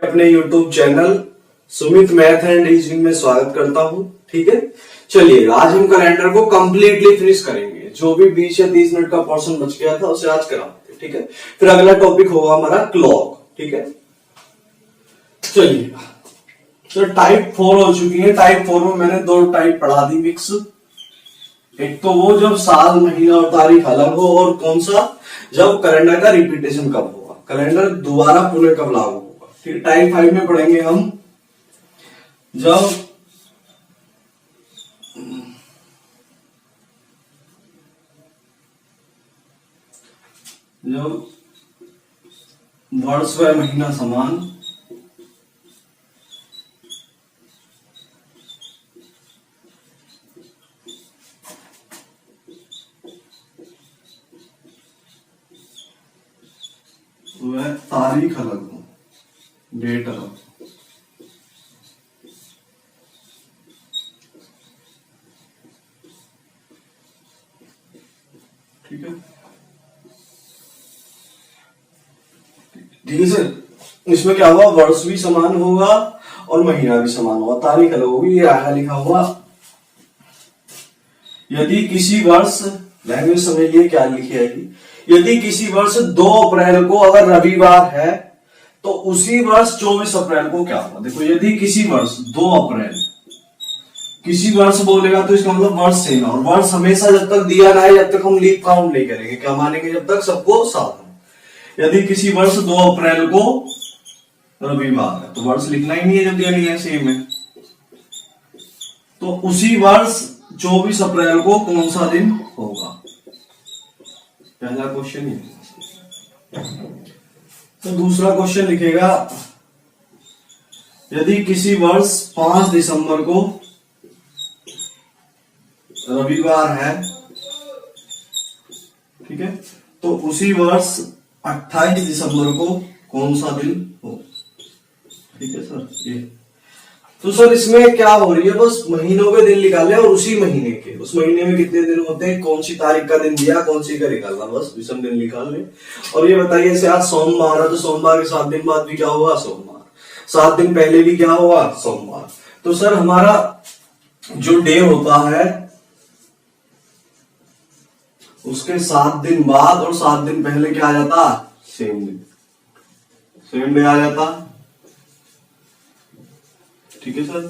अपने YouTube channel Sumit math and reasoning में स्वागत करता हूं। ठीक है, चलिए आज हम कैलेंडर को कंप्लीटली फिनिश करेंगे। जो भी 20 या 30 मिनट का पोर्शन बच गया था उसे आज कराते हैं। ठीक है, फिर अगला टॉपिक होगा हमारा क्लॉक। ठीक है, चलिए तो टाइप 4 हो चुकी है। टाइप 4 में मैंने दो टाइप पढ़ा दी मिक्स। एक तो वो जब साल महीना और तारीख अलग हो, और कौन सा जब कैलेंडर का रिपीटेशन कब होगा, कैलेंडर दोबारा पुनः कब लागू होगा। फिर टाइप 5 में पढ़ेंगे हम जब वर्ष व महीना समान, वह तारीख अलग हो, डेट अलग हो। ठीक है, ठीक है सर। इसमें क्या हुआ, वर्ष भी समान होगा और महीना भी समान होगा, तारीख अलग होगी। ये आया लिखा हुआ, यदि किसी वर्ष, लैंग्वेज समझिए क्या लिखी आएगी, यदि किसी वर्ष 2 अप्रैल को अगर रविवार है तो उसी वर्ष 24 अप्रैल को क्या होगा। देखो, यदि किसी वर्ष 2 अप्रैल, किसी वर्ष बोलेगा तो इसका मतलब वर्ष सेम है। और वर्ष हमेशा जब तक दिया ना है जब तक हम लीप काउंट नहीं करेंगे, क्या मानेंगे, जब तक सबको साथ है। यदि किसी वर्ष 2 अप्रैल को रविवार है तो वर्ष लिखना ही नहीं है, जब दिया नहीं है सेम है। तो उसी वर्ष 24 अप्रैल को कौन सा दिन होगा, पहला क्वेश्चन ही। तो दूसरा क्वेश्चन लिखेगा, यदि किसी वर्ष 5 दिसंबर को रविवार है, ठीक है, तो उसी वर्ष 28 दिसंबर को कौन सा दिन हो। ठीक है सर, ये तो सर इसमें क्या हो रही है, बस महीनों के दिन निकाले और उसी महीने के, उस महीने में कितने दिन होते हैं, कौन सी तारीख का दिन दिया, कौन सी का निकालना, बस विषम दिन निकाल ले। और ये बताइए जैसे आज सोमवार है तो सोमवार के 7 दिन बाद भी क्या होगा, सोमवार। 7 दिन पहले भी क्या होगा, सोमवार। तो सर हमारा जो डे होता है उसके 7 दिन बाद और 7 दिन पहले क्या आ जाता, सेम दिन, सेम डे आ जाता। ठीक है सर,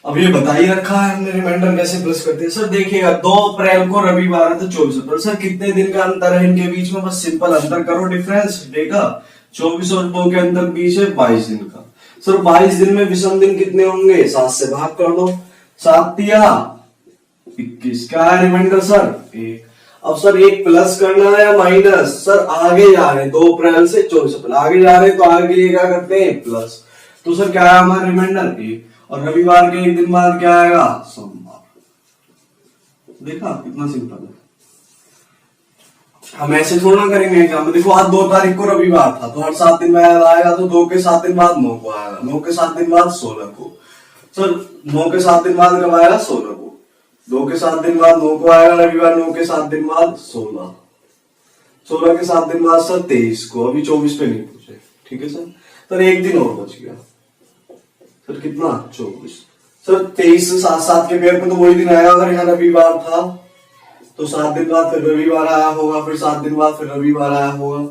अब ये बताइए रखा है हमने, रिमाइंडर कैसे प्लस करते हैं। सर देखिएगा 2 अप्रैल को रविवार है तो 24 अप्रैल। सर कितने दिन का अंतर है इनके बीच में, बस सिंपल अंतर करो, डिफरेंस डे का। 24 और 2 के अंदर बीच है 22 दिन का। सर 22 दिन में विषम दिन कितने होंगे, 7 से भाग कर दो, 7 तिया 21, क्या है रिमाइंडर सर 1। अब सर 1 प्लस करना है या माइनस, सर आगे जा रहे हैं 2 अप्रैल से 24 अप्रैल आगे जा रहे हैं, तो आगे के लिए क्या करते हैं, प्लस। तो सर क्या है हमारा रिमाइंडर 1, और रविवार के 1 दिन बाद क्या आएगा, सोमवार। देखा कितना सिंपल है। हम ऐसे थोड़ा ना करेंगे एग्जाम में। देखो आज 2 तारीख को रविवार था तो हर 7 दिन में आएगा, तो 2 के 7 दिन बाद 9 को आएगा, 9 के 7 दिन बाद 16 को। सर 9 के 7 दिन बाद कब आएगा, 16 को। 2 के 7 दिन बाद 9 को आएगा रविवार, 9 के 7 दिन बाद 16, 16 के 7 दिन बाद सर 23 को। अभी 24 पे नहीं पूछे। ठीक है सर 1 दिन और बच गया, सर कितना, 24। सर 23 से 7 के पेयर में तो वही दिन आएगा, अगर यहाँ रविवार था तो 7 दिन बाद फिर रविवार आया होगा, फिर 7 दिन बाद फिर रविवार आया होगा,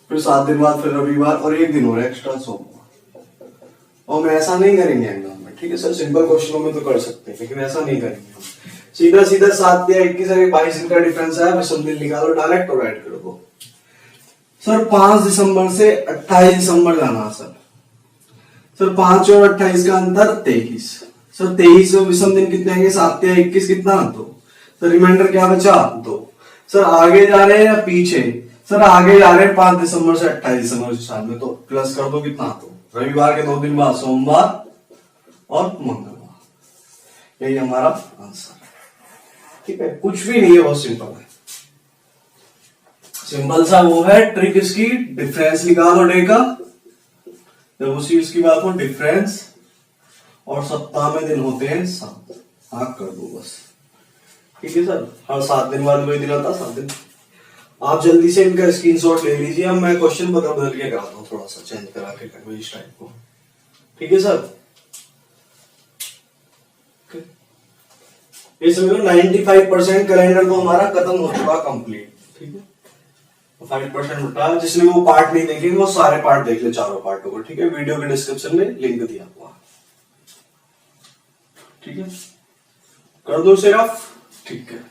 फिर 7 दिन बाद फिर रविवार, और 1 दिन और एक्स्ट्रा सोमवार। और हम ऐसा नहीं करेंगे एग्जाम में। ठीक है सर, सिंपल क्वेश्चनों में तो कर सकते हैं लेकिन ऐसा नहीं करेंगे हम। सीधा सीधा 7 या 21 और 22 दिन का डिफरेंस है, विषम दिन निकालो डायरेक्ट और ऐड कर दो। सर 5 दिसंबर से 28 दिसंबर जाना सर 5 और 28 का अंतर 23। सर 23 में विषम दिन कितने आएंगे, 7 या 21 कितना, 2। सर रिमाइंडर क्या बचा, 2। सर आगे जा रहे हैं या पीछे, सर आगे जा रहे हैं 5 दिसंबर से 28 दिसंबर के साथ में, तो प्लस कर दो कितना, 2। रविवार के 2 दिन बाद सोमवार और मंगलवार। यही हमारा आंसर है। ठीक है, कुछ भी नहीं है, बहुत सिंपल है। सिंपल सा वो है ट्रिक इसकी, डिफरेंस निकालो डे का, जब उसी उसकी बात हो डिफरेंस, और सप्ताह में दिन होते हैं 7, भाग कर दो बस। ठीक है सर, हर 7 दिन बाद वही दिन आता, 7 दिन। आप जल्दी से इनका स्क्रीनशॉट ले लीजिए। अब मैं क्वेश्चन बदल बदल के कराता हूँ, थोड़ा सा चेंज करा के इस टाइप को। ठीक है सर, ये समझ लो 95% कैलेंडर तो हमारा खत्म हो चुका कंप्लीट। ठीक है, 5% बता, जिसने वो पार्ट नहीं देखे वो सारे पार्ट देख ले, चारों पार्टों को। ठीक है, वीडियो के डिस्क्रिप्शन में लिंक दिया हुआ। ठीक है, कर दो सिर्फ। ठीक है,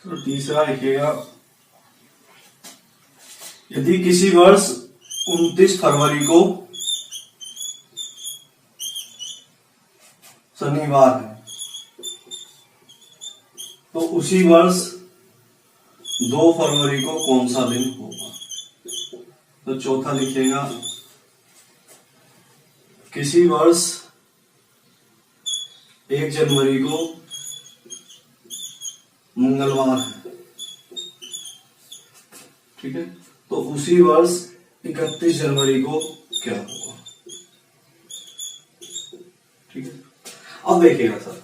तो तीसरा लिखिएगा, यदि किसी वर्ष 29 फरवरी को शनिवार है तो उसी वर्ष 2 फरवरी को कौन सा दिन होगा। तो चौथा लिखिएगा, किसी वर्ष 1 जनवरी को मंगलवार है। ठीक है, तो उसी वर्ष 31 जनवरी को क्या होगा। ठीक है, अब देखिएगा सर,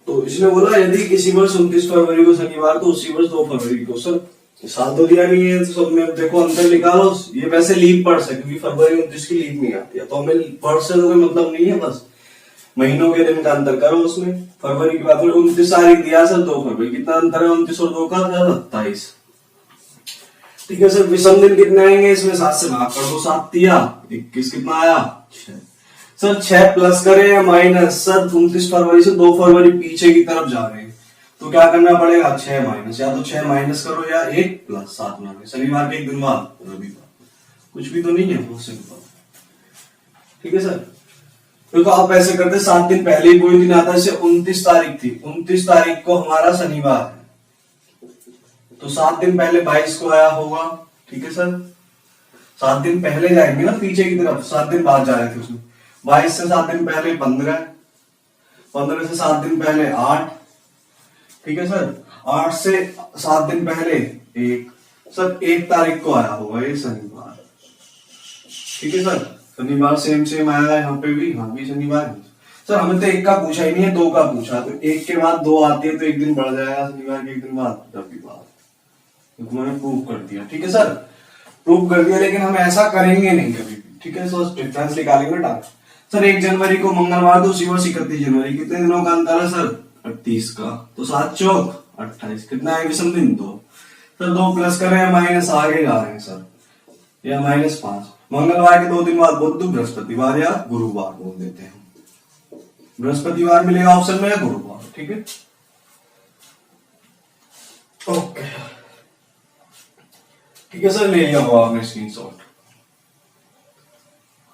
तो इसने बोला यदि किसी वर्ष 29 फरवरी को शनिवार तो उसी वर्ष 2 फरवरी को। सर साल तो दिया नहीं है, तो सब में देखो अंतर निकालो। ये वैसे लीप पढ़ सकते क्योंकि फरवरी 29 की लीप नहीं आती है, तो हमें वर्ष से तो कोई मतलब नहीं है, बस महीनों के दिन का अंतर करो उसमें। फरवरी की बात 29 तारीख दिया सर, 2 फरवरी, कितना अंतर है 29 और 2 का, 27। ठीक है सर, विषम दिन कितने आएंगे इसमें, 7 से भाग कर दो, 7 दिया 21, कितना आया 6। सर 6 प्लस करे या माइनस, सर 29 फरवरी से 2 फरवरी पीछे की तरफ जा रहे हैं, तो क्या करना पड़ेगा, 6 माइनस, या तो 6 माइनस करो या 1 प्लस 7 में। शनिवार के एक दिन बाद, रविवार, कुछ भी तो नहीं है, बहुत सिंपल। ठीक है सर, देखो आप ऐसे करते, 7 दिन पहले ही कोई दिन आता है, जैसे 29 तारीख थी, 29 तारीख को हमारा शनिवार है, तो 7 दिन पहले 22 को आया होगा। ठीक है सर, 7 दिन पहले जाएंगे ना पीछे की तरफ, 7 दिन बाद जा रहे थे उसमें। 22 से 7 दिन पहले 15, 15 से 7 दिन पहले 8। ठीक है सर, 8 से 7 दिन पहले 1, सर 1 तारीख को आया होगा ये शनिवार। ठीक है सर, शनिवार सेम आया है यहाँ पे भी, हाँ भी शनिवार है। सर हमें तो 1 का पूछा ही नहीं है, 2 का पूछा, तो 1 के बाद 2 आती है तो 1 दिन बढ़ जाएगा, शनिवार के 1 दिन बाद रविवार। तो मैंने प्रूव कर दिया। ठीक है सर, प्रूव कर दिया, लेकिन हम ऐसा करेंगे नहीं कभी भी। ठीक है सर, डिफरेंस निकालेंगे डाल। सर 1 जनवरी को मंगलवार तो उसी वर्ष 31 जनवरी, कितने दिनों का अंतर है सर, 38 का, तो 7 चौक 28, कितना है विषम दिन 2। सर 2 प्लस कर रहे हैं माइनस आगे जा रहे हैं सर, या -5। मंगलवार के 2 दिन बाद बुध, बृहस्पतिवार या गुरुवार बोल देते हैं। बृहस्पतिवार मिलेगा ऑप्शन में या गुरुवार। ठीक है, ओके। ठीक है सर, ले लिया होगा आपने स्क्रीनशॉट।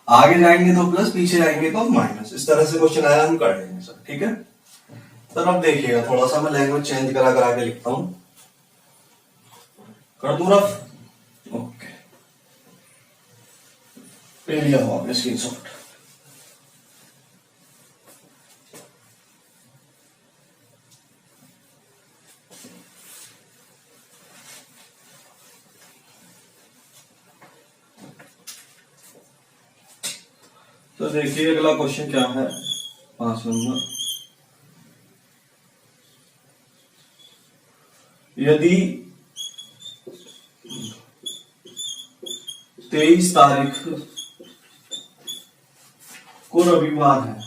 आगे जाएंगे तो प्लस, पीछे जाएंगे तो माइनस, इस तरह से क्वेश्चन आया हम कर लेंगे सर। ठीक है सर, अब देखिएगा थोड़ा सा मैं लैंग्वेज चेंज करा करा के लिखता हूं, कर दूं रफ। ओके, ले लिया होगा आपने स्क्रीनशॉट। तो देखिए अगला क्वेश्चन क्या है, 5 नंबर। यदि 23 तारीख को रविवार है,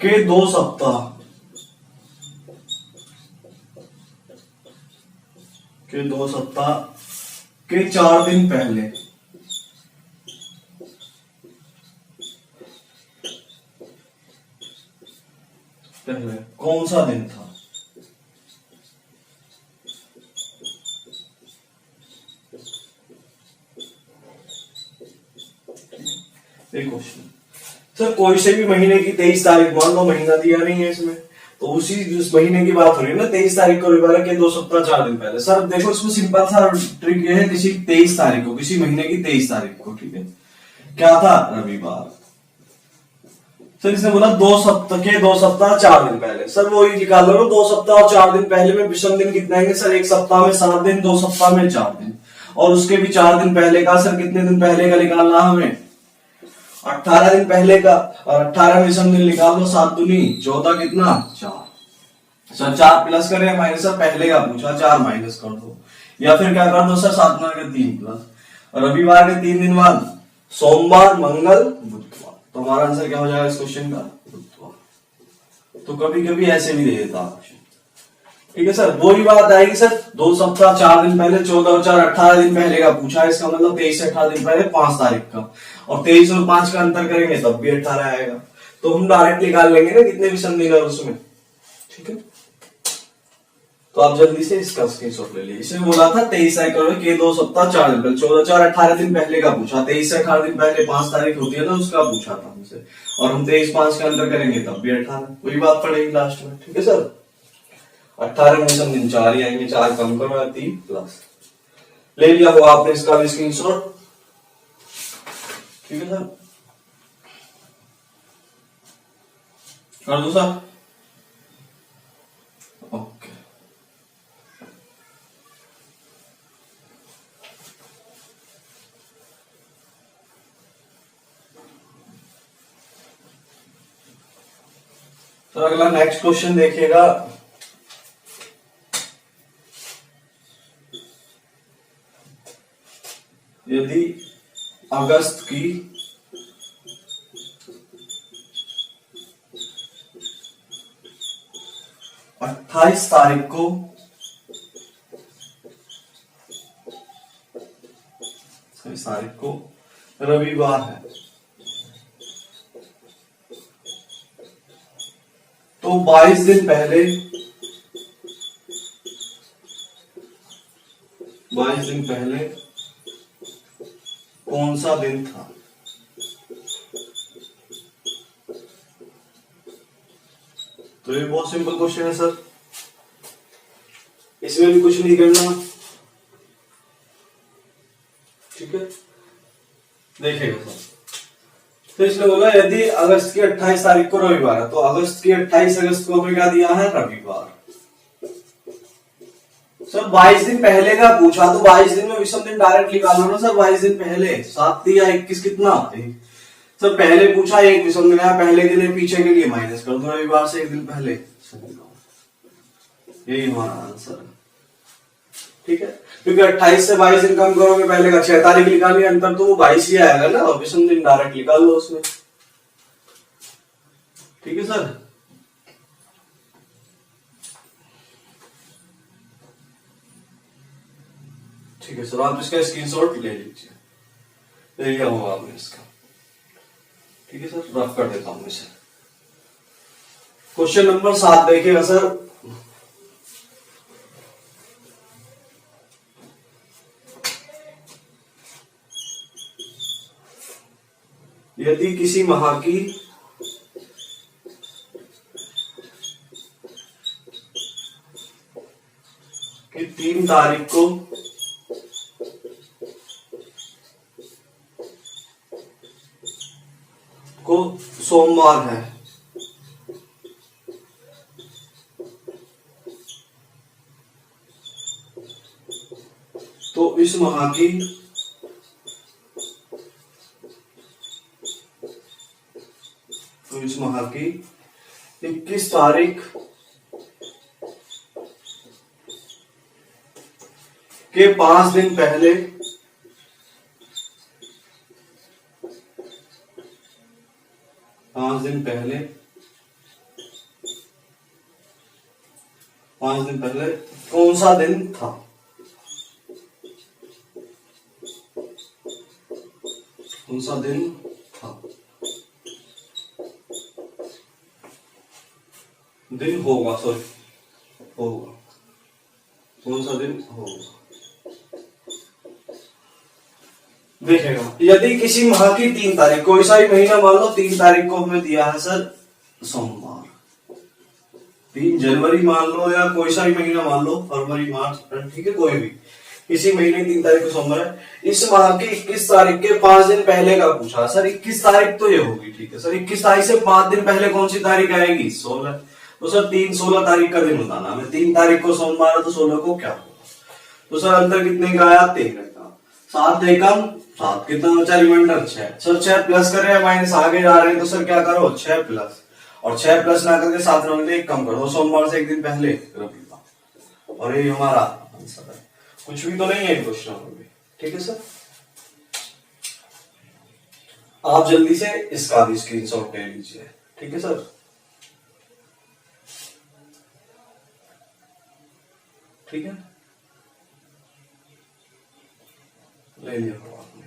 के 2 सप्ताह के 4 दिन पहले कौन सा दिन था। एक क्वेश्चन, सर कोई से भी महीने की 23 तारीख मान लो, महीना दिया नहीं है इसमें, तो उसी उस महीने की बात हो रही है ना, 23 तारीख को रविवार के 2 सप्ताह 4 दिन पहले। सर देखो इसमें सिंपल सा ट्रिक ये है, किसी 23 तारीख को, किसी महीने की 23 तारीख को, ठीक है, क्या था, रविवार। सर इसने बोला 2 सप्ताह 4 दिन पहले। सर वो ही निकाल लो, 2 सप्ताह और 4 दिन पहले में विषम दिन कितने आएंगे सर, 1 सप्ताह में 7 दिन, 2 सप्ताह में 4 दिन, और उसके भी 4 दिन पहले का सर कितने दिन पहले का निकालना हमें, 18 दिन पहले का, और 18 विषम दिन निकाल लो, 7 दूनी 14, कितना 4। सर 4 प्लस करें माइनस, सर पहले का पूछा, 4 माइनस कर दो, या फिर क्या कर दो सर 7 के 3 प्लस, रविवार के 3 दिन बाद सोमवार, मंगल, बुधवार। तो हमारा आंसर क्या हो जाएगा इस क्वेश्चन का, बुधवार। तो कभी कभी ऐसे भी दे देता ऑप्शन, ठीक है सर। वही बात आएगी सर, 2 सप्ताह 4 दिन पहले, 14 और 4 18 दिन पहले का पूछा है, इसका मतलब 23 से 18 दिन पहले 5 तारीख का, और 23 और 5 का अंतर करेंगे तब भी 18 आएगा। तो हम डायरेक्ट निकाल लेंगे ना कितने विषम दिन है उसमें, ठीक है। तो आप जल्दी से इसका स्क्रीनशॉट ले लीजिए। इसमें बोला था 23 तारीख के 2 सप्ताह 4 दिन पहले, 14 4 18 दिन पहले का पूछा, 23 से 18 दिन पहले 5 तारीख होती है ना, उसका पूछा था हमसे, और हम 23 5 का अंतर करेंगे तब भी 18, वही बात पड़ेगी लास्ट में, ठीक है सर। 18 विषम दिन 4 ही आएंगे, 4 कम करो, 3 प्लस। ले लिया हो आपने इसका भी स्क्रीनशॉट, ठीक है सर, कर दो सर, ओके। तो अगला नेक्स्ट क्वेश्चन देखिएगा, यदि अगस्त की 28 तारीख को रविवार है, तो 22 दिन पहले, 22 दिन पहले कौन सा दिन था। तो ये बहुत सिंपल क्वेश्चन है सर, इसमें भी कुछ नहीं करना, ठीक है। देखिएगा सर, तो इसने बोला यदि अगस्त की 28 तारीख को रविवार है, तो अगस्त की 28 अगस्त को हमें क्या दिया है, रविवार। सर 22 दिन पहले का पूछा, तो 22 दिन में विषम दिन डायरेक्ट निकाल लो ना सर, 22 दिन पहले 7 या 21 कितना, सर पहले पूछा, एक विषम दिन है, पहले के लिए पीछे के लिए माइनस कर दो, रविवार से एक दिन पहले, यही हमारा आंसर है, ठीक है। क्योंकि 28 से 22 दिन कम करोगे, पहले का 6 तारीख निकालनी, अंतर तो वो 22 ही आएगा ना, और विषम दिन डायरेक्ट निकाल लो उसमें, ठीक है सर। ठीक है सर, आप इसका स्क्रीनशॉट ले लीजिए, ले लिया होगा आपने इसका, ठीक है सर। रफ कर देता हूं इसे। क्वेश्चन नंबर 7 देखिएगा सर, यदि किसी माह की कि 3 तारीख को सोमवार है, तो इस माह की तो इस माह की 21 तारीख के 5 दिन पहले 5 दिन पहले 5 दिन पहले कौन सा दिन था। कौन सा दिन था, दिन होगा, सॉरी होगा, कौन सा दिन होगा। देखेगा, यदि किसी माह की 3 तारीख, कोई सा ही महीना मान लो, 3 तारीख को हमें दिया है सर सोमवार, 3 जनवरी मान लो या कोई सा भी महीना मान लो, फरवरी, मार्च, अप्रैल, ठीक है, कोई भी इसी महीने की 3 तारीख को सोमवार है। इस माह की 21 तारीख के 5 दिन पहले का पूछा सर। 21 तारीख तो ये होगी, ठीक है सर। 21 तारीख से 5 दिन पहले कौन सी तारीख आएगी? 16। तो सर 3-16 तारीख का दिन बताना हमें। 3 तारीख को सोमवार है तो 16 को क्या होगा? तो सर अंतर कितने का आया? 13 का। 7 एकम 7, कितना बचा? रिमाइंडर 6। सर 6 प्लस कर रहे हैं, माइनस आगे जा रहे हैं, तो सर क्या करो? 6 प्लस, और 6 प्लस ना करके 7 रंग एक कम करो। सोमवार से एक दिन पहले रविवार, और ये हमारा आंसर है। कुछ भी तो नहीं है क्वेश्चन में, ठीक है सर। आप जल्दी से इसका भी स्क्रीनशॉट ले लीजिए, ठीक है सर। ठीक है, ले लिया आपने।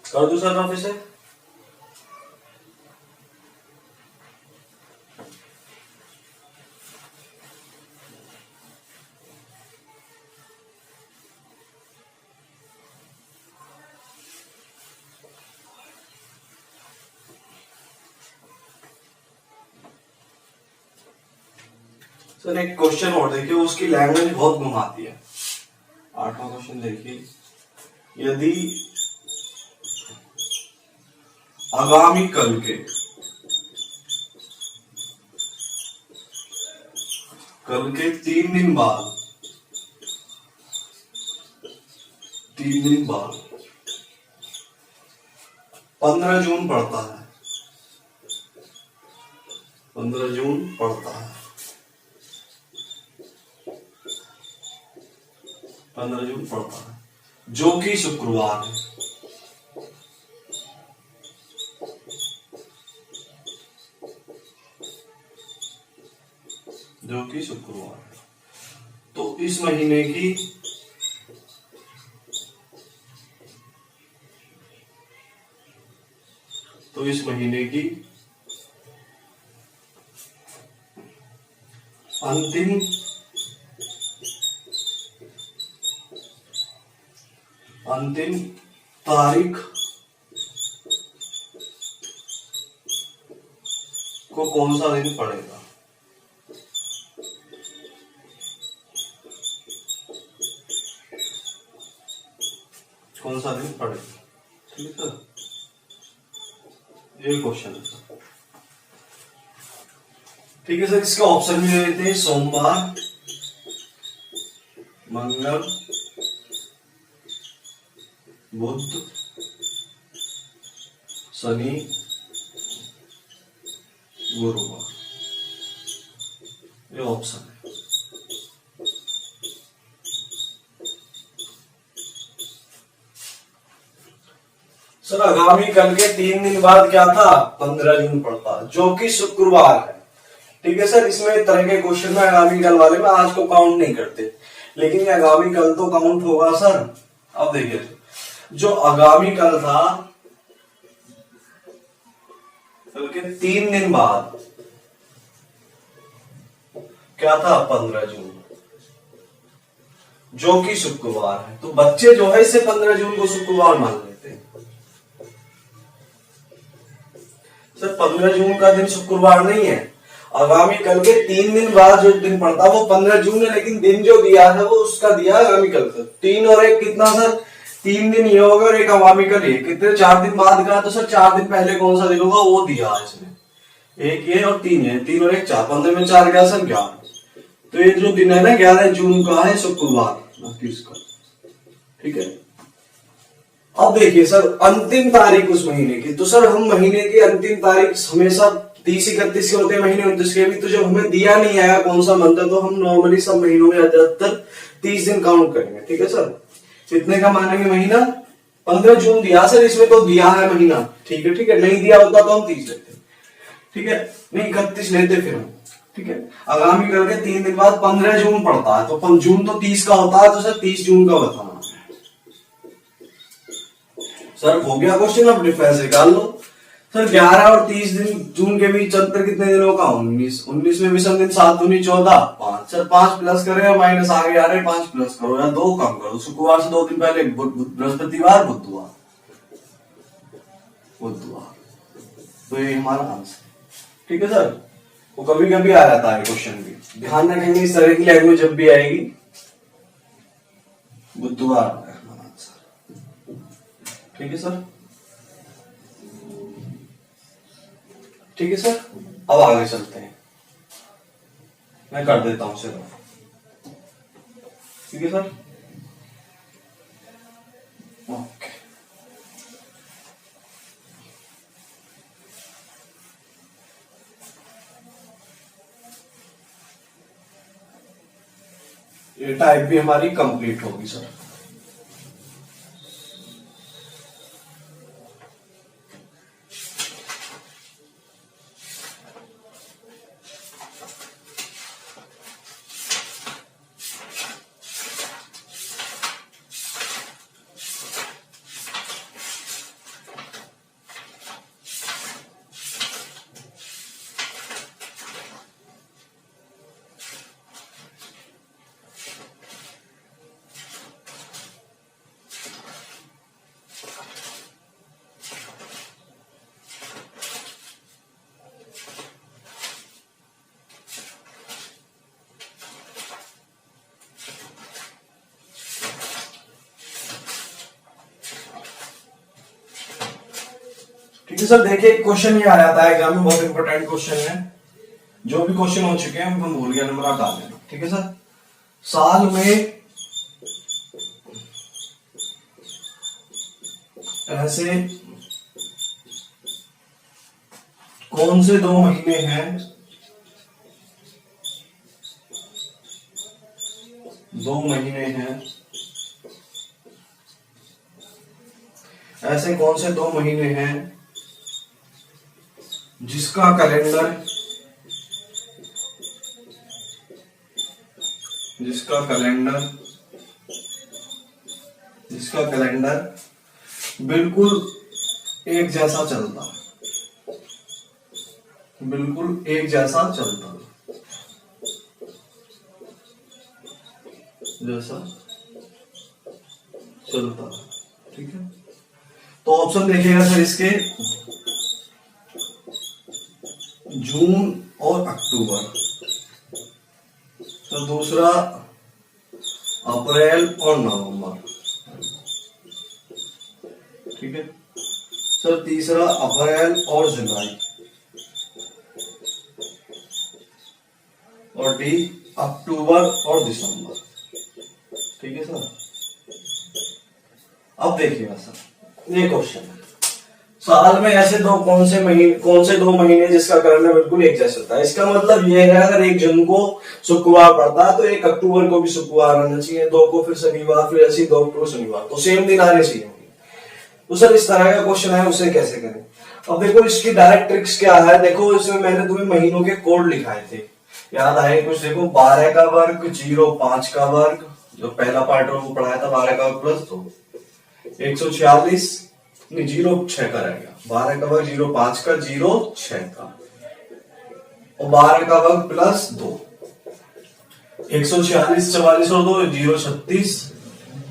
कर दो सर रफ इसे। सर एक क्वेश्चन और देखिए, उसकी लैंग्वेज बहुत घुमाती है। 8वां क्वेश्चन देखिए, यदि आगामी कल के 3 दिन बाद 15 जून पड़ता है, 15 जून पड़ता है, 15 जून पड़ता है, जो कि शुक्रवार है, जो कि शुक्रवार है। तो इस महीने की अंतिम तारीख को कौन सा दिन पड़ेगा? कौन सा दिन पड़ेगा? ठीक है सर, ये क्वेश्चन है सर। ठीक है सर, इसके ऑप्शन भी देते हैं, सोमवार, मंगल, बुध, शनि, गुरुवार, ये ऑप्शन है। सर आगामी कल के 3 दिन बाद क्या था? 15 जून पड़ता, जो कि शुक्रवार है। ठीक है सर, इसमें तरह के क्वेश्चन में आगामी कल वाले में आज को काउंट नहीं करते, लेकिन ये आगामी कल तो काउंट होगा सर। अब देखिए, जो आगामी कल था, कल के 3 दिन बाद क्या था? 15 जून, जो कि शुक्रवार है। तो बच्चे जो है इसे 15 जून को शुक्रवार मान लेते हैं। सर 15 जून का दिन शुक्रवार नहीं है, आगामी कल के 3 दिन बाद जो दिन पड़ता है वो 15 जून है, लेकिन दिन जो दिया है वो उसका दिया है आगामी कल का। 3 और 1 कितना सर? 3 दिन ये होगा और एक आगामी कल ये कितने? 4 दिन बाद का। तो सर 4 दिन पहले कौन सा दिन होगा वो दिया है इसमें, 1 ये और 3 है, 3 और 1 4, 15 में 4 गया सर 11। तो ये जो दिन है ना 11 जून का है शुक्रवार, इसका। ठीक है, अब देखिए सर अंतिम तारीख उस महीने की, तो सर हम महीने की अंतिम तारीख हमेशा 30-31 के होते हैं, महीने 29 के भी। तो जब हमें दिया नहीं आया कौन सा मंथ है, तो हम नॉर्मली सब महीनों में 30 दिन काउंट करेंगे। ठीक है सर, कितने का मानेंगे महीना? 15 जून दिया सर, इसमें तो दिया है महीना। ठीक है, ठीक है, नहीं दिया होता तो हम 30 लेते। ठीक है, नहीं 31 लेते फिर हम। ठीक है, आगामी कल के 3 दिन बाद 15 जून पड़ता है, तो जून तो 30 का होता है, तो सर 30 जून का बताना। सर हो गया क्वेश्चन, अब डिफरेंस निकाल लो। सर 11 और 30 दिन जून के बीच अंतर कितने दिनों का? 19 में विषम दिन 7 दूनी 14, 5। सर 5 प्लस करें या माइनस आगे आ रहे, 5 प्लस करो या 2 कम करो। शुक्रवार से 2 दिन पहले बृहस्पतिवार, बुधवार, तो ये हमारा आंसर है। ठीक है सर, वो कभी कभी आ जाता है क्वेश्चन भी, ध्यान रखेंगे इस तरह की लैंग्वेज जब भी आएगी। बुधवार है हमारा आंसर। ठीक है सर, ठीक है सर। अब आगे चलते हैं, मैं कर देता हूं सिर्फ। ठीक है सर, ओके। ये टाइप भी हमारी कंप्लीट होगी सर। ठीक है सर, देखिए क्वेश्चन ये आ जाता है एग्जाम में, बहुत इंपॉर्टेंट क्वेश्चन है। जो भी क्वेश्चन हो चुके हैं हम भूल गया नंबर हटा देना। ठीक है सर, साल में ऐसे कौन से 2 महीने हैं, 2 महीने हैं, ऐसे कौन से 2 महीने हैं जिसका कैलेंडर बिल्कुल एक जैसा चलता है, बिल्कुल एक जैसा चलता है, जैसा चलता है। ठीक है, तो ऑप्शन देखिएगा सर इसके, जून और अक्टूबर, तो दूसरा अप्रैल और नवंबर। ठीक है सर, तीसरा अप्रैल और जुलाई, और डी अक्टूबर और दिसंबर। ठीक है सर, अब देखिएगा सर ये क्वेश्चन है, साल में ऐसे कौन से 2 महीने जिसका कैलेंडर बिल्कुल एक जैसा होता है। इसका मतलब ये है अगर 1 जून को शुक्रवार पड़ता है तो 1 अक्टूबर को भी शुक्रवार आना चाहिए, 2 को फिर शनिवार, फिर ऐसे 2 अक्टूबर शनिवार, तो सेम दिन आने चाहिए। तो सर इस तरह का क्वेश्चन है, उसे कैसे करें। अब देखो इसकी डायरेक्ट ट्रिक्स क्या है, देखो इसमें मैंने तुम्हें महीनों के कोड लिखाए थे, याद आए कुछ। देखो 12 का वर्ग, 05 का वर्ग, जो पहला पार्ट वो पढ़ाया था 12 का वर्ग प्लस 2, 146 नहीं 06 का रहेगा, 12 का वर्ग 05 का 06 का, और 12 का वर्ग प्लस 2, 146 44 और 2 036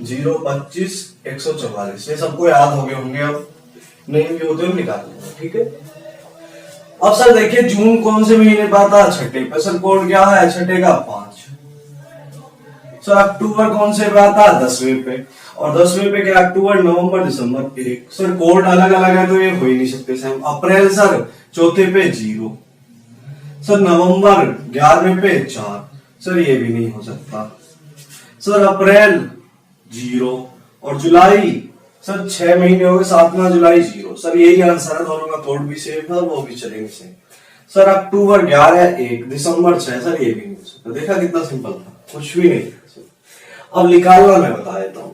025 144। ये सबको याद हो गए होंगे, अब नहीं भी होते निकाल लेंगे। ठीक है, अब सर देखिए जून कौन से महीने पे आता है, छठे पे। सर कोड क्या है, छठे का 5। सर अक्टूबर कौन से पे आता है, 10वें पे, और 10वें पे क्या, अक्टूबर नवंबर दिसंबर 1। सर कोड अलग अलग है तो ये हो ही नहीं सकते सेम। अप्रैल सर चौथे पे 0, सर नवंबर 11वें पे 4, सर ये भी नहीं हो सकता। सर अप्रैल 0 और जुलाई सर 6 महीने हो गए, 7वां जुलाई 0। सर यही आंसर है, दोनों का कोड भी सेम था, वो भी चलेंगे सेम। सर अक्टूबर 11 1, दिसंबर 6, सर ये भी नहीं हो सकता। देखा कितना सिंपल था, कुछ भी नहीं। अब निकालना मैं बता देता हूं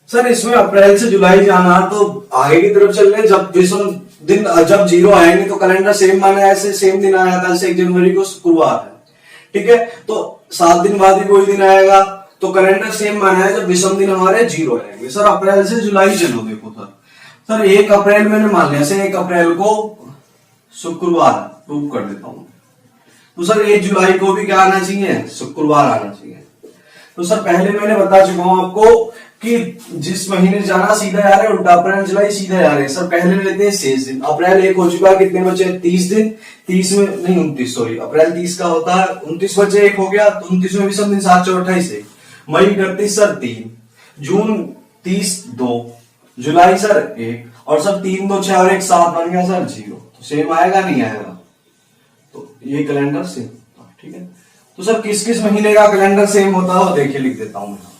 सर, इसमें अप्रैल से जुलाई जाना तो आगे की तरफ चल रहे, जब दिन जब 0 आएंगे तो कैलेंडर सेम माना, ऐसे सेम दिन आया था, जैसे 1 जनवरी को शुक्रवार है। ठीक है, तो 7 दिन बाद ही कोई दिन आएगा तो कैलेंडर सेम माना है, जब विषम दिन हमारे 0 आएंगे। सर अप्रैल से जुलाई चलो, देखो सर 1 अप्रैल मैंने मान लिया, सर 1 अप्रैल को शुक्रवार प्रूव कर देता हूं, तो सर 1 जुलाई को भी क्या आना चाहिए, शुक्रवार आना चाहिए। तो सर पहले मैंने बता चुका हूं आपको कि जिस महीने जाना सीधा जा रहे हैं उल्टा, अप्रैल जुलाई सीधा जा रहे हैं सर। पहले लेते हैं शेष दिन। अप्रैल 1 हो चुका है, कितने बचे 30 दिन, 30 में नहीं 29, सॉरी अप्रैल 30 का होता है, 29 बचे 1 हो गया, तो 29 में भी सब दिन 7 4 28 है। मई 31 सर 3, जून 30 2, जुलाई सर 1, और सर 3 2 6 और 1 7 बन गया सर 0। तो सेम आएगा नहीं आएगा, तो ये कैलेंडर सेम होता है। ठीक है, तो सर किस किस महीने का कैलेंडर सेम होता है देखिए, लिख देता हूं मैं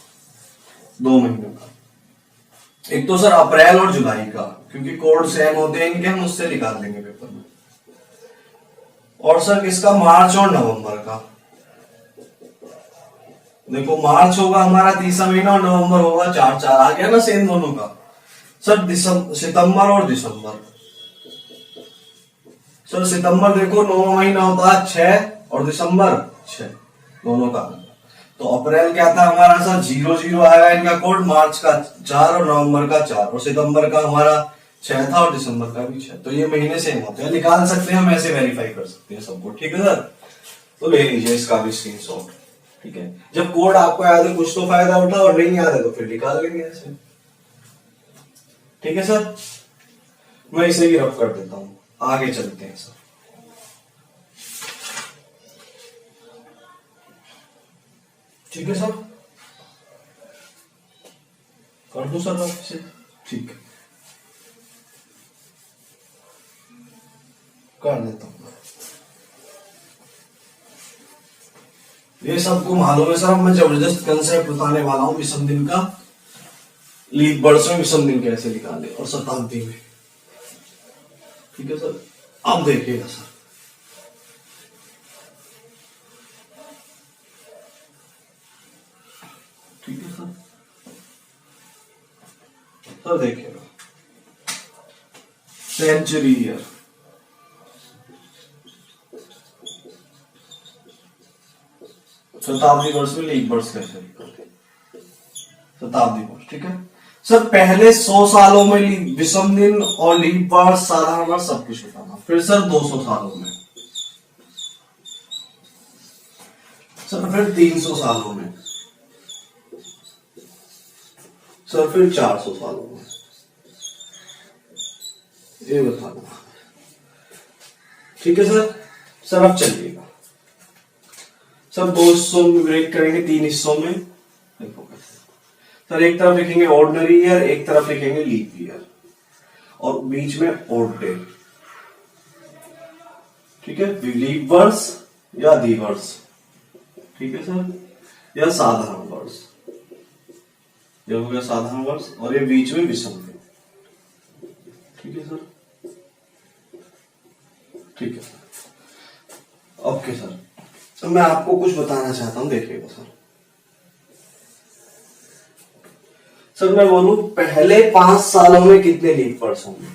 2 महीनों का। एक तो सर अप्रैल और जुलाई का, क्योंकि कोड सेम होते हैं इनके, हम उससे निकाल देंगे पेपर में। और सर किसका, मार्च और नवंबर का। देखो मार्च होगा हमारा 30वां महीना और नवंबर होगा 4 4, आ गया ना सेम दोनों का। सर सितंबर और दिसंबर। सर सितंबर देखो 9वां महीना होता है 6 और दिसंबर 6, दोनों का। तो अप्रैल क्या था हमारा सर 0 0 आएगा इनका कोड, मार्च का 4 और नवंबर का 4, और सितंबर का हमारा 6 था और दिसंबर का भी 6। तो ये महीने सेम होते हैं, निकाल सकते हैं हम, ऐसे वेरीफाई कर सकते हैं सबको। ठीक है सर, तो ले लीजिए इसका भी स्क्रीनशॉट। ठीक है, जब कोड आपको याद है कुछ तो फायदा उठा, और नहीं याद है तो फिर निकाल लेंगे ऐसे। ठीक है सर, मैं इसे ही रफ कर देता हूं, आगे चलते हैं सर। ठीक है सर, कर दो सर आपसे। ठीक है, कर देता हूं। ये सबको मालूम है सर, अब मैं जबरदस्त कंसेप्ट बताने वाला हूं विषम दिन का। लीप वर्ष में विषम दिन कैसे निकाले और शताब्दी में। ठीक है सर, अब देखिएगा सर। ठीक है सर, सर देखिएगा सेंचुरी ईयर, शताब्दी वर्ष में लीप वर्ष कैसे निकालते, शताब्दी वर्ष। ठीक है सर, पहले 100 सालों में विषम दिन और लीप वर्ष, साधारण वर्ष सब कुछ बताना। फिर सर 200 सालों में, सर फिर 300 सालों में, सर फिर 400 सालों में, ये बताना। ठीक है सर, सर अब चलिएगा सर 2 हिस्सों में ब्रेक करेंगे, 3 हिस्सों में। देखो सर, एक तरफ लिखेंगे ऑर्डिनरी ईयर, एक तरफ लिखेंगे लीप ईयर, और बीच में ओड डे। ठीक है, लीप वर्ष या दिवर्ष। ठीक है सर, या साधारण वर्ष, ये हो गया साधारण वर्ष, और ये बीच में विषम दिन। ठीक है सर, ठीक है सर, ओके सर। तो मैं आपको कुछ बताना चाहता हूं, देखिएगा सर। सर मैं बोलूं पहले 5 सालों में कितने लीप वर्ष होंगे,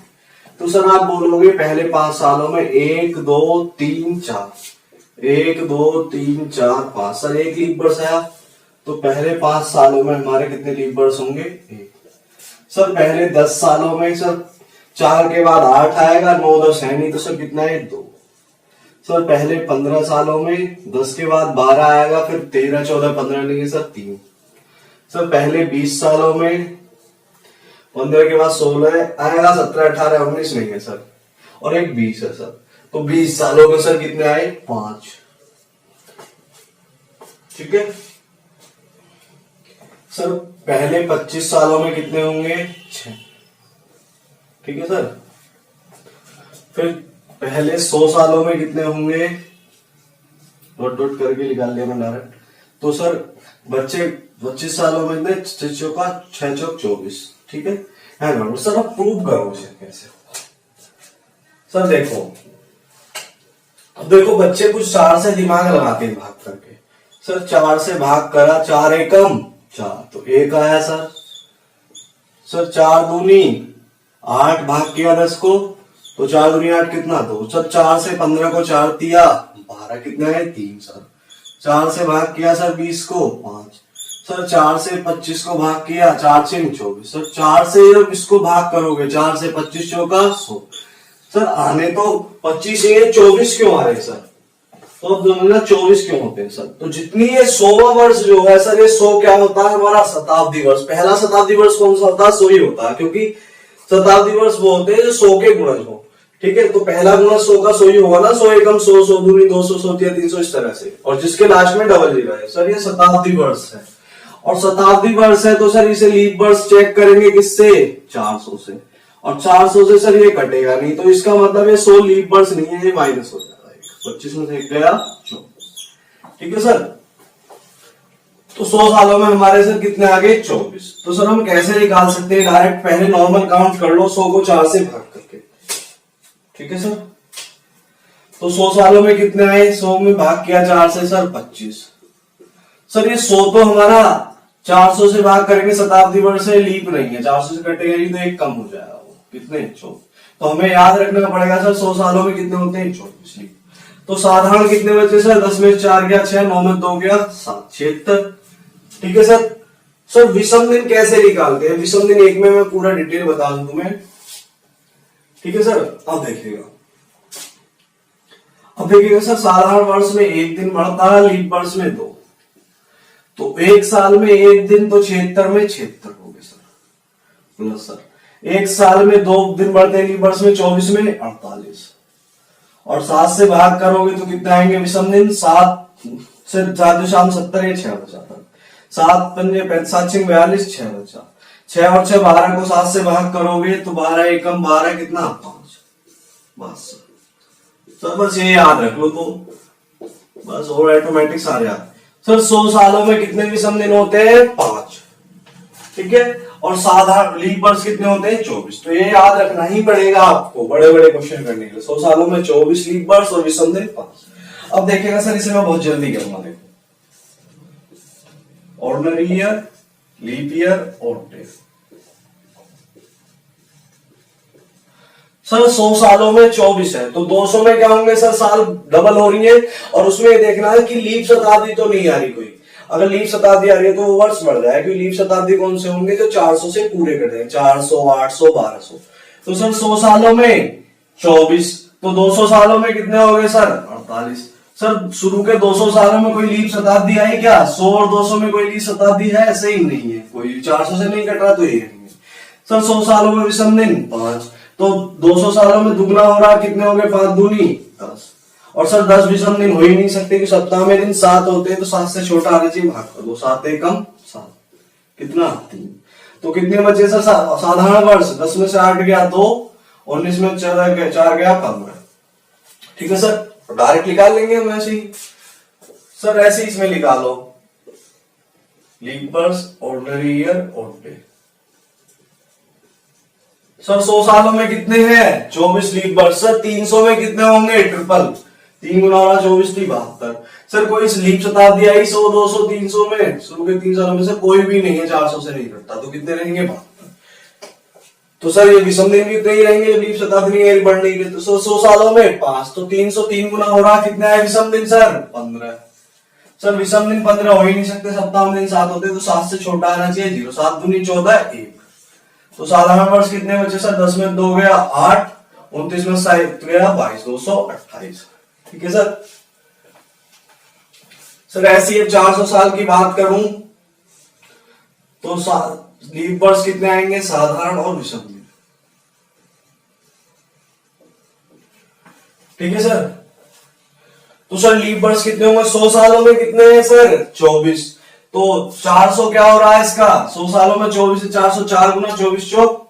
तो सर आप बोलोगे पहले 5 सालों में 1 2 3 4, 1 2 3 4 5। सर एक लीप वर्ष आया, तो पहले 5 सालों में हमारे कितने लीप वर्ष होंगे, 1। सर पहले 10 सालों में सर 4 के बाद 8 आएगा, 9 10 है नहीं, तो सर कितना है 2। सर पहले 15 सालों में 10 के बाद 12 आएगा, फिर 13 14 15 नहीं है सर 3। सर पहले 20 सालों में 15 के बाद 16 आएगा, 17 18 19 नहीं है सर, और एक 20 है सर। तो 20 सालों में सर कितने आए, 5। ठीक है सर, पहले 25 सालों में कितने होंगे, 6। ठीक है सर, फिर पहले 100 सालों में कितने होंगे, डॉट डॉट करके निकाल लिया मैं डायरेक्ट। तो सर बच्चे 25 सालों में कितने, 6 चौका 6 चौक 24। ठीक है, सर अब प्रूव करो उसे कैसे। सर देखो, अब देखो बच्चे कुछ 4 से दिमाग लगाते हैं भाग करके। सर 4 से भाग करा, 4 एकम 4, तो 1 आया सर। सर 4 दूनी 8, भाग किया 10 को, तो 4 दूनी 8 कितना, 2। सर 4 से 15 को 4 दिया 12, कितना है 3 सर। 4 से भाग किया सर 20 को 5। सर 4 से 25 को भाग किया, 4 से 24। सर 4 से जब इसको भाग करोगे, 4 से 25 चौका 100। सर आने तो 25 है, 24 क्यों आ रहे सर, तो अब समझना 24 क्यों होते हैं सर? तो जितनी ये 100वां वर्ष जो है सर, ये 100 क्या होता है हमारा? शताब्दी वर्ष। पहला शताब्दी वर्ष कौन सा होता है? 100 ही होता है, क्योंकि शताब्दी वर्ष वो होते हैं जो 100 के गुणज हो। ठीक है, तो पहला गुणज 100 का 100 ही होगा ना, 100 एकम 100, 100 दूनी 200, 100 तिया 300, इस तरह से, और जिसके लास्ट में डबल जीरो है सर, ये शताब्दी वर्ष है। और शताब्दी वर्ष है तो सर इसे लीप वर्ष चेक करेंगे किससे? 400 से, और 400 से सर ये कटेगा नहीं, तो इसका मतलब ये 100 लीप वर्ष नहीं है, ये माइनस हो जाएगा। 25 में से एक गया 24। ठीक है सर, तो 100 सालों में हमारे सर कितने आ गए? 24। तो सर हम कैसे निकाल सकते हैं? डायरेक्ट पहले नॉर्मल काउंट कर लो 100 को 4 से भाग करके। ठीक है सर, तो 100 सालों में कितने आए? 100 में भाग किया 4 से सर 25। सर ये 100 तो हमारा 400 से भाग करेंगे, शताब्दी वर्ष है, लीप नहीं है, 400 से कटेगा नहीं तो एक कम हो जाएगा, वो कितने? 24। तो हमें याद रखना पड़ेगा सर 100 सालों में कितने होते हैं? 24 लीप। तो साधारण कितने बचे सर? 10 में 4 गया 6, 9 में 2 गया 7, 76। ठीक है सर। सर विषम दिन कैसे निकालते हैं? विषम दिन एक में मैं पूरा डिटेल बता दूं तुम्हें। ठीक है सर, अब देखिएगा सर, साधारण वर्ष में एक दिन बढ़ता है, लीप वर्ष में 2। तो एक साल में एक दिन तो 76 में 76 हो गए सर, प्लस सर एक साल में 2 दिन बढ़ते हैं, लीप वर्ष में 24 में 48, और 7 से भाग करोगे तो कितने आएंगे विषम दिन? 7 से 4 शाम 70, ये 6 बचा था, 7 पंजे 7 6 42, 6 बचा, 6 और 6 12 को 7 से भाग करोगे तो 12 एकम 12 कितना? 5। बस सर, बस ये याद रख लो तो बस, और ऑटोमेटिक सारे याद। सर 100 सालों में कितने विषम दिन होते हैं? 5। ठीक है, और साधारण लीप वर्ष कितने होते हैं? 24। तो ये याद रखना ही पड़ेगा आपको बड़े बड़े क्वेश्चन करने के लिए। 100 सालों में 24 लीप वर्ष और विषम दिन 5। अब देखिएगा सर, इसे मैं बहुत जल्दी करूंगा। देखो, ordinary year, leap year, odd day. Sir 100 सालों में 24 है, तो 200 में क्या होंगे सर? साल डबल हो रही है, और उसमें देखना है कि लीप शताब्दी तो नहीं आ रही कोई। अगर लीप शताब्दी आ रही है तो वो वर्ष बढ़ जाए, क्योंकि लीप शताब्दी कौन से होंगे? जो 400 से पूरे कर देंगे, 400, 800, 1200। तो सर 100 सालों में 24, तो 200 सालों में कितने हो गए सर? 48। सर शुरू के 200 सालों में कोई लीप शताब्दी आई क्या? 100 और 200 में कोई लीप शताब्दी है? ऐसे ही नहीं है, कोई 400 से नहीं कट रहा तो ये नहीं है। सर 100 सालों में विषम दिन 5, तो 200 सालों में दुगना हो रहा, कितने हो गए? 5 दूनी 10, और सर 10 विषम दिन हो ही नहीं सकते कि सप्ताह में दिन 7 होते हैं, तो 7 से छोटा आना चाहिए, भाग कर दो, 7 एकम 7, कितना? 3। तो कितने बचे सर? साधारण वर्ष 10 में से 8 गया 2, 19 में 4 गया 15। ठीक है सर, डायरेक्ट निकाल लेंगे हम ऐसे ही सर, ऐसे ही इसमें लिखा लो, लीप वर्ष, ordinary year, odd day. Sir 100 सालों में कितने हैं? 24 लीप वर्ष। सर 300 में कितने होंगे? ट्रिपल, 3 गुना 24 थी 72। सर कोई लीप शताब्दी आई 100, 200, 300 में? शुरू के 3 सालों में से कोई भी नहीं है, 400 से नहीं कटता, तो कितने रहेंगे? 72। तो सर ये विषम दिन भी उतने ही रहेंगे, लीप शताब्दी नहीं बढ़ नहीं गई। तो 100 सालों में 5, तो 300 3 गुना हो रहा, कितने आए विषम दिन सर? 15। सर विषम दिन 15 हो ही नहीं सकते, सप्ताह में दिन 7 होते, तो 7 से छोटा आना चाहिए 0, 7 दूनी 14, 1। तो साधारण वर्ष कितने बचे सर? 10 में 2 गया 8, 29 में 7 गया 22, 228। ठीक है सर। सर ऐसी 400 साल की बात करूं तो लीप वर्ष कितने आएंगे? साधारण और विषम दिन। ठीक है सर। तो सर लीप वर्ष कितने होंगे 100 सालों में? कितने हैं सर? 24। तो 400 क्या हो रहा है इसका? 100 सालों में 24 से 400, 4 गुना 24 चौक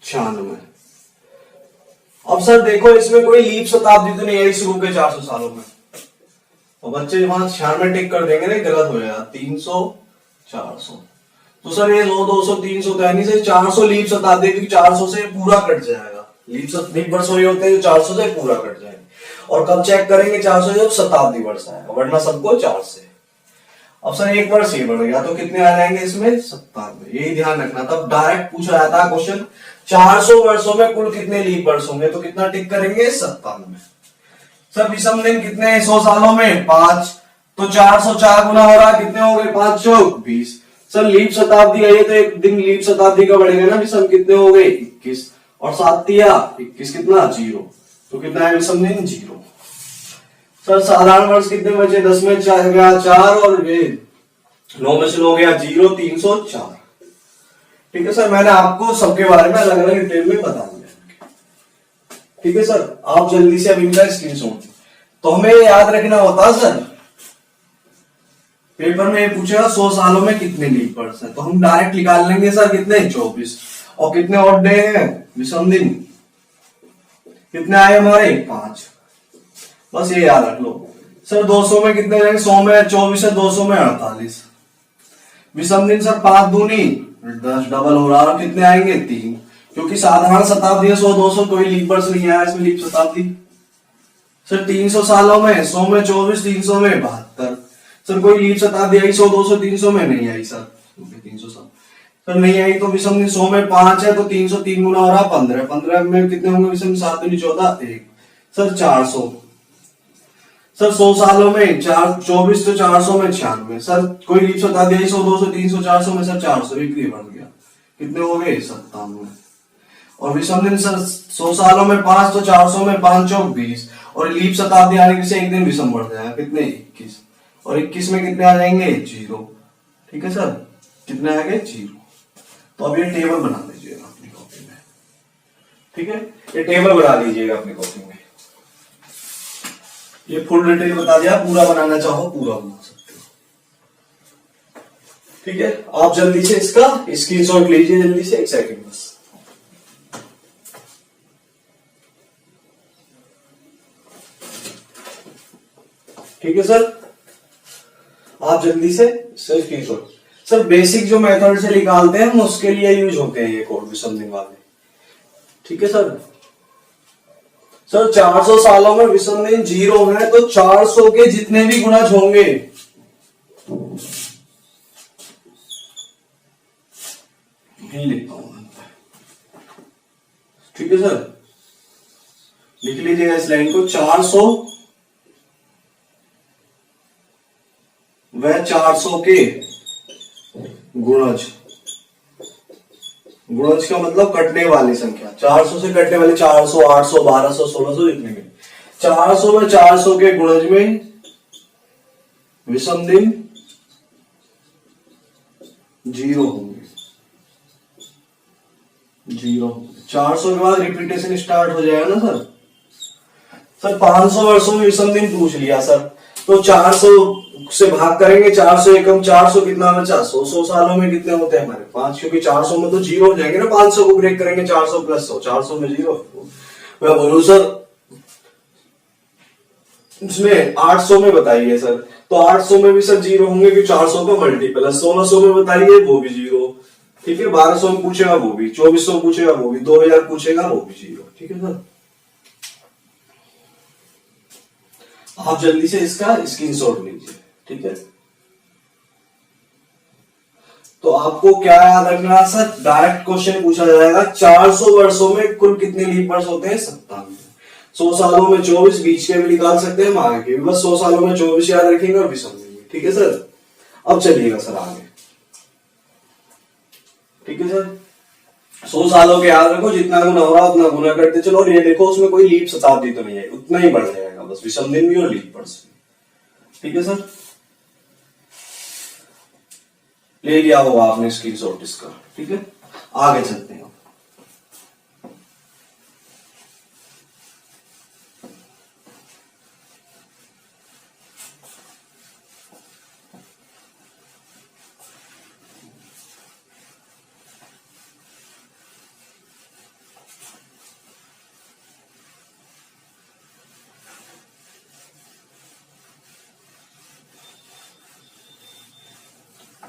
96। अब सर देखो, इसमें कोई लीप शताब्दी तो नहीं आई शुरू के 400 सालों में, और बच्चे वहां 96 टिक कर देंगे ना, गलत हो जाएगा। 300, 400, तो सर ये 100, 200, 300 तो नहीं सर, 400 लीप शताब्दी, क्योंकि 400 से पूरा कट जाएगा। लीप वर्ष वही होते हैं जो 400 से पूरा कट जाएंगे, और कब चेक करेंगे? 400 जब शताब्दी वर्ष आएगा, वरना सबको 4 से। अब सर एक वर्ष ये बढ़ गया तो कितने आ जाएंगे इसमें? 97। यही ध्यान रखना, तब डायरेक्ट पूछा जाता है क्वेश्चन 400 वर्षों में कुल कितने लीप वर्ष होंगे, तो कितना टिक करेंगे? 97। सर विषम दिन कितने हैं 100 सालों में? 5, तो 400 4 गुना हो रहा, कितने हो गए? 5 चौक 20। सर लीप शताब्दी आई तो एक दिन लीप शताब्दी का बढ़ेगा ना विषम, कितने हो गए? 21, और 7 तिया 21, कितना? 0, तो कितना है विषम दिन? 0। सर साधारण वर्ष कितने बचे, 10 में 4 गया 4 और ये 9 में से 9 गया 0, 304। ठीक है सर, मैंने आपको सबके बारे में अलग अलग डिटेल में बता दिया। ठीक है सर, आप जल्दी से अब इनका स्क्रीनशॉट, तो हमें याद रखना होता सर, पेपर में ये पूछेगा 100 सालों में कितने लीप वर्ष है, तो हम डायरेक्ट निकाल लेंगे सर कितने 24, और कितने ऑड डे हैं विषम दिन, कितने आए हमारे 5, बस ये याद रख लो। सर 200 में कितने जाएंगे, 100 में 24 है, 200 में 48, विषम दिन सर 5 दूनी 10, डबल हो रहा है, कितने आएंगे 3, क्योंकि साधारण शताब्दी 100 200 कोई लीप वर्ष नहीं आया इसमें, लीप शताब्दी। सर 300 सालों में 100 में 24, 300 में 72, सर कोई लीप शताब्दी आई 100 200 300 में नहीं आई सर, 300 साल सर नहीं आई, तो विषम दिन 100 में 5 है, तो 300 3 गुना हो रहा 15, 15 में कितने होंगे विषम 7 दूनी 14 1, सर 400। सर 100 सालों में 24 तो 400 में 96, सर कोई लीप शताब्दी आई 100 200 300 400 में सर 400 एक बढ़ गया, कितने हो गए 97। और विषम दिन सर 100 सालों में 5 तो 400 में 5 चौक 20, और लीप शताब्दी आने से एक दिन विषम बढ़ जाएगा, कितने 21, और 21 में कितने आ जाएंगे 0। ठीक है सर, कितने आ गए 0। तो अब ये टेबल बना लीजिएगा अपनी कॉपी में। ठीक है, ये टेबल बना लीजिएगा अपनी कॉपी में, ये फुल डिटेल बता दिया, पूरा बनाना चाहो पूरा बना सकते हो। ठीक है, आप जल्दी से इसका स्क्रीनशॉट लीजिए, जल्दी से 1 सेकंड बस। ठीक है सर, आप जल्दी से स्क्रीनशॉट। सर बेसिक जो मेथड से निकालते हैं हम उसके लिए यूज होते हैं ये कोड विषम दिन वाले। ठीक है सर, सर 400 सालों में विषम दिन 0 है, तो 400 के जितने भी गुणज होंगे नहीं लिखता हूं। ठीक है सर, लिख लीजिएगा इस लाइन को, 400 वह 400 के गुणज, गुणज का मतलब कटने वाली संख्या, 400 से कटने वाली 400 800 1200 1600 लिखने के, 400 में 400 के गुणज में विषम दिन 0 होंगे, 0। 400 के बाद रिपीटेशन स्टार्ट हो जाएगा ना सर। सर 500 वर्षों में विषम दिन पूछ लिया सर, तो 400 से भाग करेंगे, 400 एकम 400 कितना बचा 100, 100 सालों में कितने होते हैं हमारे 5, क्योंकि 400 में तो 0 हो जाएंगे ना, 500 को ब्रेक करेंगे 400 प्लस 100, 400 में 0। मैं बोलूं सर इसमें 800 में बताइए सर, तो 800 में भी सर 0 होंगे कि 400 का मल्टीपल है। 1600 में बताइए वो भी 0। ठीक है, 1200 में पूछेगा वो भी, 2400 पूछेगा वो भी, 2000 पूछेगा वो भी 0। ठीक है सर, आप जल्दी से इसका स्क्रीनशॉट लीजिए। ठीक है, तो आपको क्या याद रखना सर, डायरेक्ट क्वेश्चन पूछा जाएगा 400 वर्षों में कुल कितने लीप वर्ष होते हैं 97, 100 सालों में 24, बीच के भी निकाल सकते हैं, आगे के भी, बस 100 सालों में 24 याद रखेंगे और भी समझेंगे। ठीक है सर, अब चलिएगा सर आगे। ठीक है सर, 100 सालों के याद रखो, जितना गुना हो रहा उतना गुना करते चलो, और ये देखो उसमें कोई लीप शताब्दी तो नहीं है, उतना ही बढ़ जाएगा बस, विषम दिन भी और लीप वर्ष। ठीक है सर, ले लिया होगा आपने स्क्रीनशॉट इसका। ठीक है, आगे चलते हैं।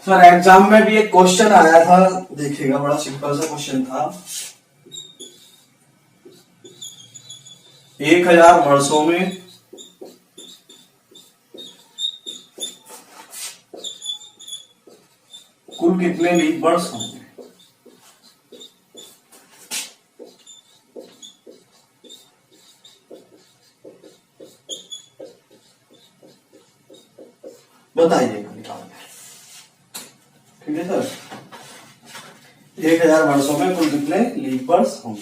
सर एग्जाम में भी एक क्वेश्चन आया था, देखिएगा, बड़ा सिंपल सा क्वेश्चन था। 1000 वर्षों में कुल कितने लीप वर्ष होंगे? बताइएगा निकाल। ठीक है सर, 1000 वर्षों में कुल कितने लीप वर्ष होंगे?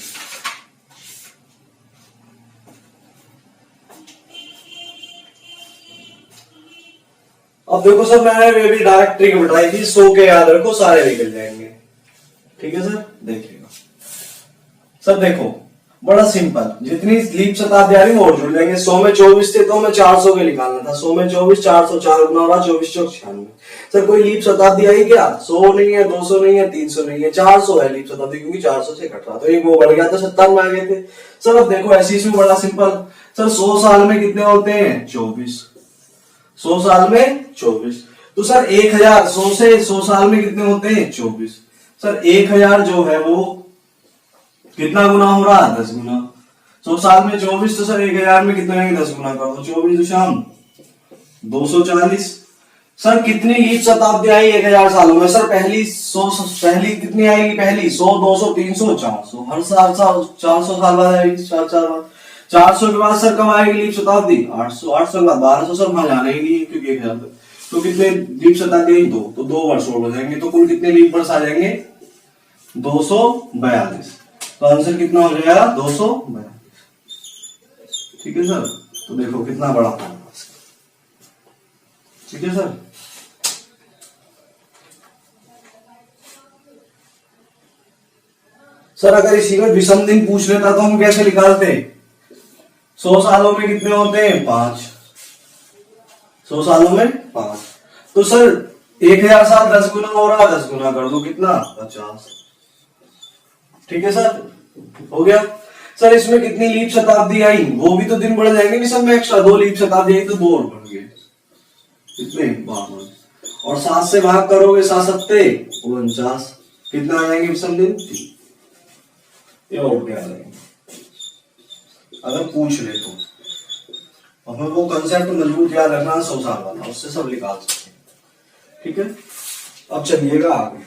अब देखो सर, मैंने भी डायरेक्ट ट्रिक बताई थी, 100 के याद रखो सारे निकल जाएंगे। ठीक है सर, देखिएगा सर, देखो बड़ा सिंपल, जितनी लीप शताब्दी आ रही वो और जुड़ जाएंगे। 100 में 24 थे तो हमें 400 के निकालना था। 100 में 24, 400, 4 गुना हो रहा 24 चौक 96। सर कोई लीप शताब्दी आई क्या? 100 नहीं है, 200 नहीं है, 300 नहीं है, 400 है लीप शताब्दी, क्योंकि 400 से कट रहा, तो एक वो बढ़ गया तो 57 में आ गए थे। सर अब देखो ऐसे इसमें बड़ा सिंपल, सर 100 साल में कितने होते हैं? 24। 100 साल में 24, तो सर 1000, 100 से 100 साल में कितने होते हैं? 24। सर 1000 जो है वो कितना गुना हो रहा है? 10 गुना। 100 साल में 24, तो सर 1000 में कितने आएंगे? 10 गुना कर दो, 24 शाम 240। सर कितनी लीप शताब्दी आई 1000 सालों में? सर पहली कितनी आएगी? पहली 100, 200, 300, 400, हर साल 400 साल बाद आएगी, 4 बाद। 400 के बाद सर कब आएगी लीप शताब्दी? 800, 800 के बाद 1200। सर वहां जाना ही नहीं, क्योंकि 1000 तो कितने लीप शताब्दी आई? 2, तो 2 वर्ष और हो जाएंगे, तो कुल कितने लीप वर्ष आ जाएंगे? 242। तो आंसर कितना हो जाएगा? 242। ठीक है सर, तो देखो कितना बड़ा फॉर्मूला। ठीक है सर, सर अगर इसी में विषम दिन पूछ लेता तो हम कैसे निकालते? 100 सालों में कितने होते हैं? 5। 100 सालों में 5, तो सर 1000 साल 10 गुना हो रहा, 10 गुना कर दो, कितना? 50। ठीक है सर, हो गया। सर इसमें कितनी लीप शताब्दी आई? वो भी तो दिन बढ़ जाएंगे विषम में, एक्स्ट्रा 2 लीप शताब्दी आई तो 2 और बढ़ गए, कितने? 52। और 7 से भाग करोगे, 7 सत्ते 49, कितना आ जाएंगे विषम दिन? 3। ये और क्या आ जाएंगे अगर पूछ ले तो। हमें वो कंसेप्ट मजबूत याद रखना 100 साल वाला, उससे सब निकाल सकते हैं। ठीक है, अब चलिएगा आगे।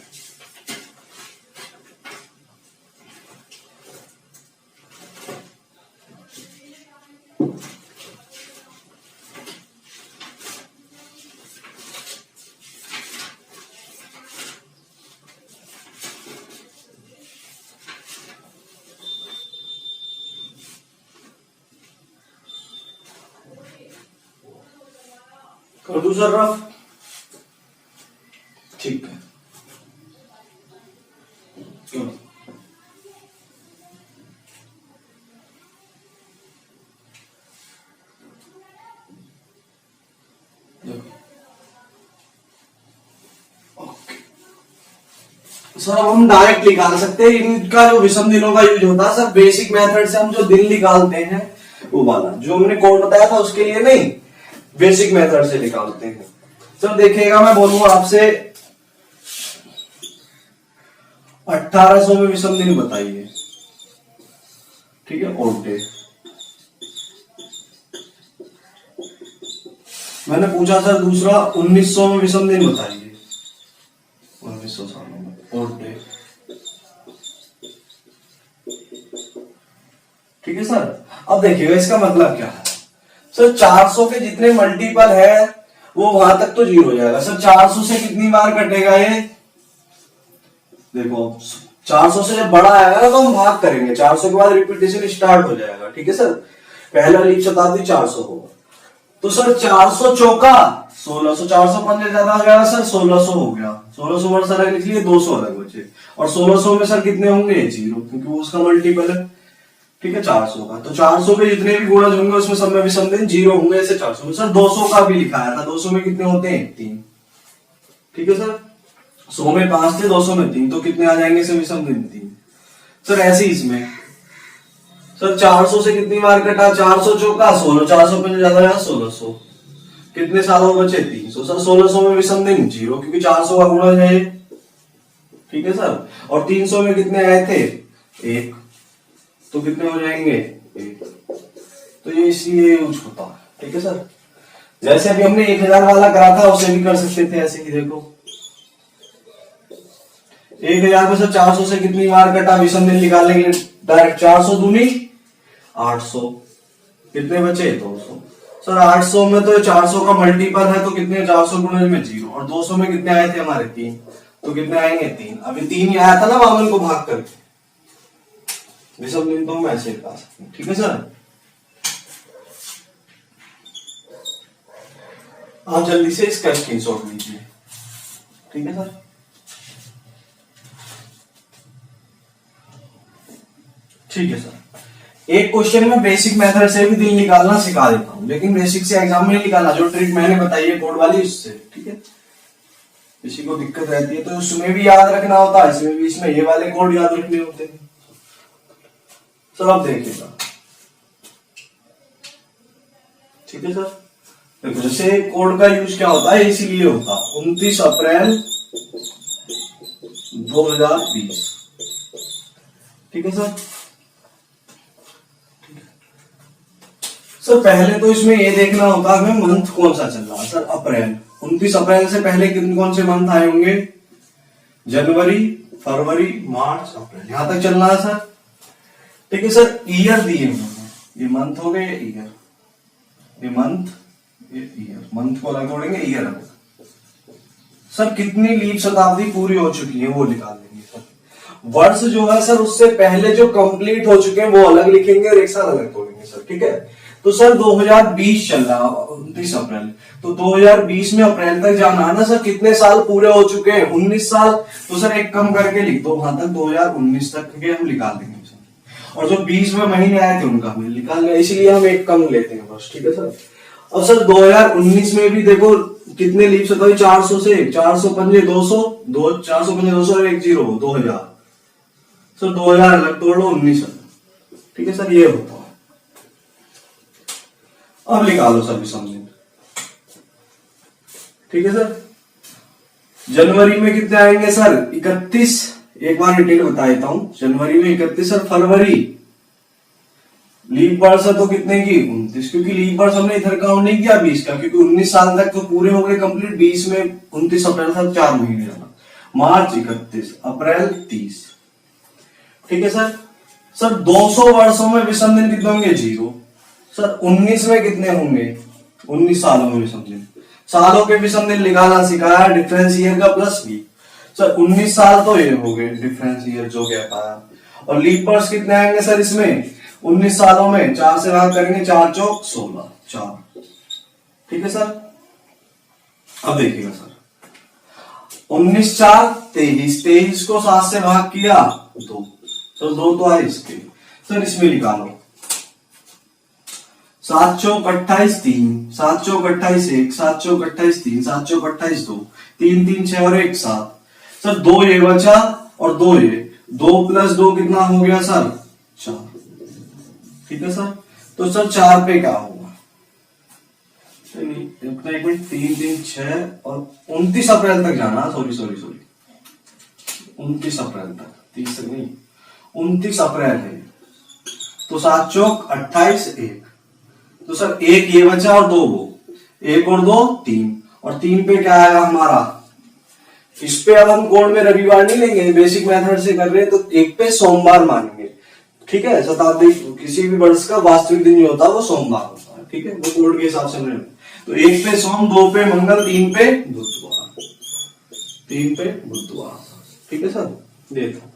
कर दूं सर रफ? ठीक है, सर अब हम डायरेक्ट निकाल सकते हैं। इनका जो विषम दिनों का यूज होता है सर, बेसिक मेथड से हम जो दिन निकालते हैं वो वाला जो हमने कोड बताया था उसके लिए नहीं, बेसिक मेथड से निकालते हैं। सर देखिएगा, मैं बोलूंगा आपसे 1800 में विषम दिन बताइए। ठीक है, ओल्ड डे। मैंने पूछा सर दूसरा 1900 में विषम दिन बताइए। 1900 सालों में ओल्ड डे। ठीक है सर, अब देखिएगा इसका मतलब क्या है। सर 400 के जितने मल्टीपल है वो वहां तक तो 0 हो जाएगा। सर 400 से कितनी बार कटेगा ये? देखो 400 से जब बड़ा आएगा ना तो हम भाग करेंगे, 400 के बाद रिपीटेशन स्टार्ट हो जाएगा। ठीक है सर, पहला लीप शताब्दी 400 होगा, तो सर 400 चौका 1600, 400 पंजे ज्यादा हो जाएगा सर, 1600 हो गया। 1600 वर्ष अलग लिख लिए, 200 अलग बचे। और 1600 में सर कितने होंगे? 0, क्योंकि वो उसका मल्टीपल है। ठीक है, 400 का, तो 400 के जितने भी गुणज होंगे उसमें सब में विषम दिन 0 होंगे। ऐसे 400 में सर 200 का भी लिखाया था, 200 में कितने होते हैं? 3। ठीक है सर, 100 में 5 थे, 200 में 3, तो कितने आ जाएंगे इसे विषम दिन? 3। सर ऐसे ही इसमें सर 400 से कितनी बार कटा? 400 चौका 16, 400 पे ज्यादा है 1600, कितने सालों बचे? 300। सर 1600 में विषम दिन 0, क्योंकि 400 का गुणज है। ठीक है सर, और 300 में कितने आए थे? 1, तो कितने हो जाएंगे? 1। तो ये इसलिए यूज होता है। ठीक है सर, जैसे अभी हमने 1000 वाला करा था उसे भी कर सकते थे ऐसे ही। देखो 1000 में सर 400 से कितनी बार कटा? विषम दिन निकालने के लिए डायरेक्ट 400 दूनी 800, कितने बचे? 200। सर 800 में तो 400 का मल्टीपल है, तो कितने? 400 गुणज में 0, और 200 में कितने आए थे हमारे? 3, तो कितने आएंगे? 3। अभी 3 ही आया था ना मामन को भाग करके, विषम दिन तो हम ऐसे निकाल सकते हैं। ठीक है सर, आप जल्दी से इसका स्क्रीनशॉट लीजिए। ठीक है सर, ठीक है सर। एक क्वेश्चन में बेसिक मेथड से भी दिल निकालना सिखा देता हूं, लेकिन बेसिक से एग्जाम में नहीं निकालना, जो ट्रिक मैंने बताई है कोड वाली उससे। ठीक है, किसी को दिक्कत रहती है तो उसमें भी याद रखना होता है, इसमें भी, इसमें ये वाले कोड याद रखने होते हैं। सर आप देखिएगा। ठीक है सर, देखो जैसे कोड का यूज क्या होता है, इसीलिए होता 29 अप्रैल 2020। ठीक है सर। सर पहले तो इसमें ये देखना होता है हमें मंथ कौन सा चल रहा है। सर अप्रैल, 29 अप्रैल से पहले कौन से मंथ आए होंगे? जनवरी, फरवरी, मार्च, अप्रैल, यहां तक चलना है सर। ठीक है सर, ईयर दिए उन्होंने, ये मंथ हो गए, ईयर, ये मंथ, ये ईयर, मंथ को अलग जोड़ेंगे, ईयर अलग। सर कितनी लीप शताब्दी पूरी हो चुकी है वो निकाल देंगे सर। वर्ष जो है सर उससे पहले जो कंप्लीट हो चुके हैं वो अलग लिखेंगे और एक साल अलग तोड़ेंगे सर। ठीक है, तो सर 2020 चल रहा, 29 अप्रैल, तो 2020 में अप्रैल तक जाना है ना सर। कितने साल पूरे हो चुके हैं? 19 साल। तो सर एक कम करके लिख दो, वहां तक 2019 तक के हम निकाल देंगे सर। और जो 20 में महीने आए थे उनका हम निकाल लें, इसीलिए हम एक कम लेते हैं बस। ठीक है सर। अब सर 2019 में भी देखो कितने लीप शताब्दी, 400 से 405 200, 405 200 और 1 0 2000। सर 2000 अलग तोड़ लो, 19। ठीक है सर, ये होता है। अब निकालो सर विषम दिन। ठीक है सर, जनवरी में कितने आएंगे सर? 31। एक बार डिटेल बता देता हूं, जनवरी में 31। सर फरवरी, लीप वर्ष है तो कितने की? 29, क्योंकि लीप वर्ष हमने इधर काउंट नहीं किया 20 का, क्योंकि 19 साल तक तो पूरे हो गए कंप्लीट। 20 में 29 अप्रैल था, 4 महीने जाना। मार्च 31, अप्रैल 30। ठीक है सर। सर 200 वर्षों में विषम दिन कितने होंगे? 0। सर 19 में कितने होंगे? 19 सालों में विषम दिन। सालों के विषम दिन निकालना सिखाया, डिफरेंस ईयर का प्लस लीप। सर 19 साल तो ये हो गए डिफरेंस ईयर जो क्या पाया। और लीप वर्ष कितने आएंगे सर इसमें? 19 सालों में 4 से भाग करेंगे, 4 चौक 16, 4। ठीक है सर। अब देखिएगा सर, 19 4 23, 23 को 7 से भाग किया 2, तो 2 तो आए इसके। सर इसमें निकालो, 7 चौक 28 3, 7 चौक 28 1, 7 चौक 28 3, 7 चौक 28 2, 3 3 6 और 1 7। सर 2 ये बचा और 2 ये, 2 प्लस 2 कितना हो गया सर? 4। ठीक है सर। तो सर 4 पे क्या होगा? चलिए इतना, एक मिनट, 3 3 6 और 29 अप्रैल तक जाना। सॉरी 29 अप्रैल तक, 30 तक नहीं, 29 अप्रैल है। तो 7 चौक 28 1, तो सर 1 ये बचा और 2 वो, 1 और 2 3, और 3 पे क्या आएगा हमारा? इस पे अब हम कोड में रविवार नहीं लेंगे, बेसिक मेथड से कर रहे हैं, तो 1 पे सोमवार मानेंगे। ठीक है, शताब्दी किसी भी वर्ष का वास्तविक दिन जो होता है वो सोमवार होता है। ठीक है, वो कोड के हिसाब से हमने, तो 1 पे सोम, 2 पे मंगल, 3 पे बुधवार, 3 पे बुधवार। ठीक है सर। देखो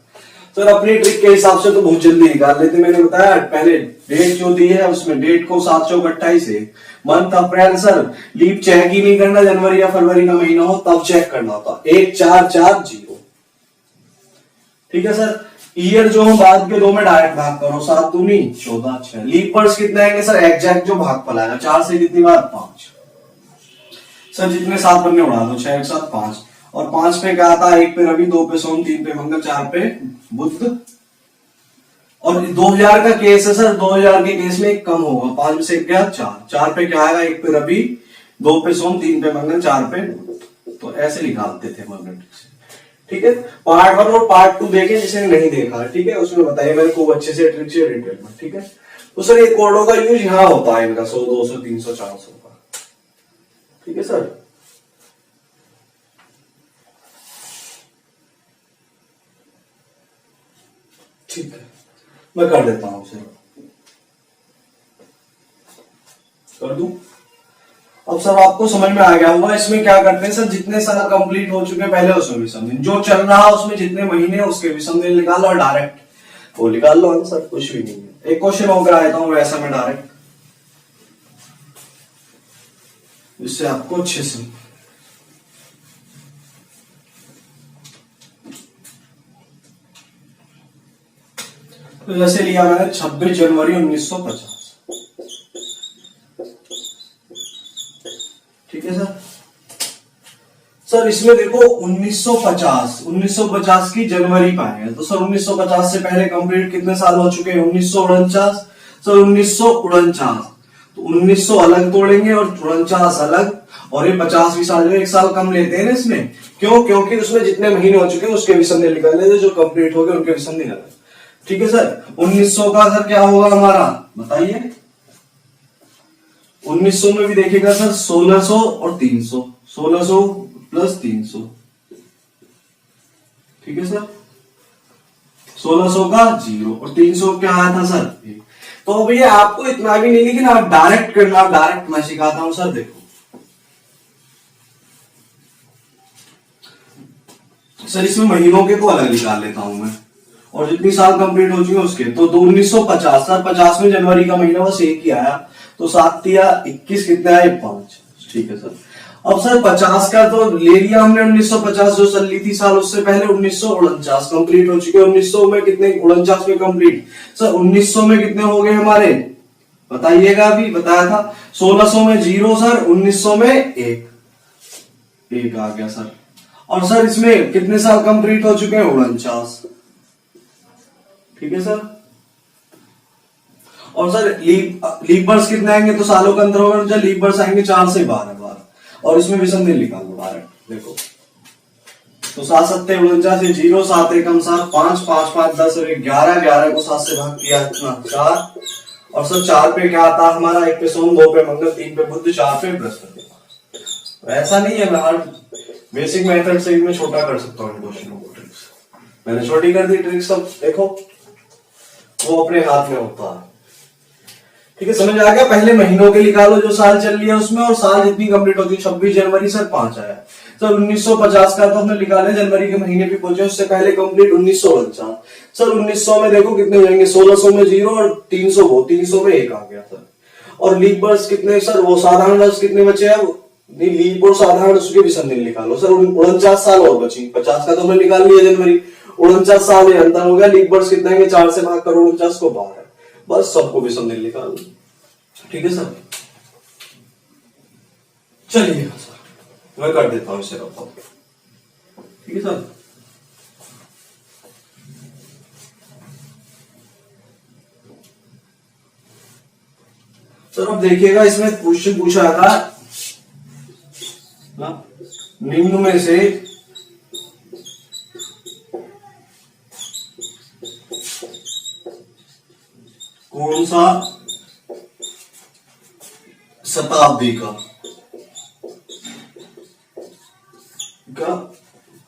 सर अपनी ट्रिक के हिसाब से तो बहुत जल्दी निकाल लेते। मैंने बताया पहले डेट जो दी है उसमें डेट को 7 चौक 28 है। Month April, sir leap check ही नहीं करना, जनवरी या फरवरी का महीना हो तब चेक करना होता, 1 4 4 0। ठीक है सर। ईयर जो हम बाद के 2 में डायरेक्ट भाग करो, 7 दूनी 14 6। लीप वर्ष कितने आएंगे सर? एग्जैक्ट जो भाग फलाएगा, 4 से कितनी बार? 5। सर जितने 7 बनने उड़ा दो, 6 1 7 5, और 5 पे क्या आता है? 1 पे रवि, 2 पे सोम, 3 पे मंगल, 4 पे बुध। और 2000 का केस है सर, 2000 के केस में एक कम होगा, 5 में से क्या? 4, 4 पे क्या आएगा? 1 पे रवि, 2 पे सोम, 3 पे मंगल, 4 पे बुध। तो ऐसे निकालते थे मैग्नेटिक से। ठीक है, पार्ट 1 और पार्ट 2 देखें जिसने नहीं देखा। ठीक है, उसमें बताइए मेरे को अच्छे से ट्रिक से डिटेल में। ठीक है, तो सर ये कोडों का यूज यहाँ होता है इनका, 100 200 300 400 का। ठीक है सर। ठीक है, मैं कर देता हूं उसे, कर दूं। अब सर आपको समझ में आ गया होगा इसमें क्या करते हैं सर, जितने साल कंप्लीट हो चुके पहले उसमें विषम दिन, जो चल रहा है उसमें जितने महीने उसके विषम दिन निकालो और डायरेक्ट वो निकाल लो आंसर, कुछ भी नहीं है। एक क्वेश्चन और कराता हूं वैसा मैं डायरेक्ट, इससे आपको अच्छे से तो जैसे लिया मैंने 26 जनवरी 1950। ठीक है सर। सर इसमें देखो 1950 की जनवरी पाएंगे तो सर 1950 से पहले कंप्लीट कितने साल हो चुके हैं? 1949। सर 1949 तो 1900 अलग तोड़ेंगे और 49 अलग, और ये 50 भी साल जो एक साल कम लेते हैं ना इसमें। क्यों? क्योंकि उसमें जितने महीने हो चुके हैं उसके विषम दिन निकालने थे, जो कंप्लीट हो गए उनके विषम दिन अलग। ठीक है सर। 1900 का सर क्या होगा हमारा बताइए? 1900 में भी देखिएगा सर 1600 और 300, 1600 प्लस 300। ठीक है सर। 1600 का 0 और 300 क्या आया था सर 1। तो भैया आपको इतना भी नहीं, लेकिन आप डायरेक्ट करना, डायरेक्ट मैं सिखाता हूं सर। देखो सर इसमें महीनों के को अलग निकाल लेता हूं मैं, और जितनी साल कंप्लीट हो चुके उसके। तो 1950 सर 50 में जनवरी का महीना बस एक ही आया, तो 7 या 21 कितना है? 5। ठीक है सर। अब सर 50 का तो ले लिया हमने 1950 जो चल रही थी साल, उससे पहले 1949 कंप्लीट हो चुके। 1900 में कितने? 49 में कंप्लीट। सर 1900 में कितने हो गए हमारे बताइएगा? अभी बताया था 1600 में 0 सर, 1900 में 1 आ गया सर। और सर इसमें कितने साल कंप्लीट हो चुके हैं? 49। ठीक है सर। और सर लीप बर्स कितने आएंगे? तो सालों का अंतर होगा, जब लीप बर्स आएंगे 4 से 12 बार, और इसमें विषम दिन निकाल लो डायरेक्ट। देखो तो 7 7 49 से 0, 7 एकम 7, 5 5 5 10 और 11, 11 को 7 से भाग किया इतना 4। और सर 4 पे क्या आता है हमारा? 1 पे सोम, 2 पे मंगल, 3 पे बुध, 4 पे बृहस्पति। ऐसा नहीं है, मैं हर बेसिक मेथड से मैं छोटा कर सकता हूँ क्वेश्चनों को। ट्रिक्स मैंने छोटी कर दी, ट्रिक्स सब देखो वो अपने हाथ में होता है। ठीक है, समझ आ गया? पहले महीनों के निकालो जो साल चल रही है उसमें, और साल जितनी कंप्लीट होती है। 26 जनवरी सर 5 आया। सर 1950 का तो हमने निकाले, जनवरी के महीने भी पहुंचे, उससे पहले कंप्लीट 1949। सर 1900 में देखो कितने हो जाएंगे? 1600 में 0 और 300 वो 300 में 1 आ गया सर। और लीप वर्ष कितने सर? वो साधारण वर्ष कितने बचे हैं? लीप और साधारण उसके भी संदिग्ध निकालो सर। 49 साल और बची। 50 का तो हमने निकाल लिया जनवरी, 49 साल में अंतर हो गया। लीप वर्ष कितने हैं? 4 से भाग करो 49 को 12, बस सबको भी संदिग्ध निकाल। ठीक है सर। चलिए सर मैं कर देता हूं इसे रखा। ठीक है सर। सर अब देखिएगा इसमें क्वेश्चन पूछा था निम्न में से कौन सा शताब्दी का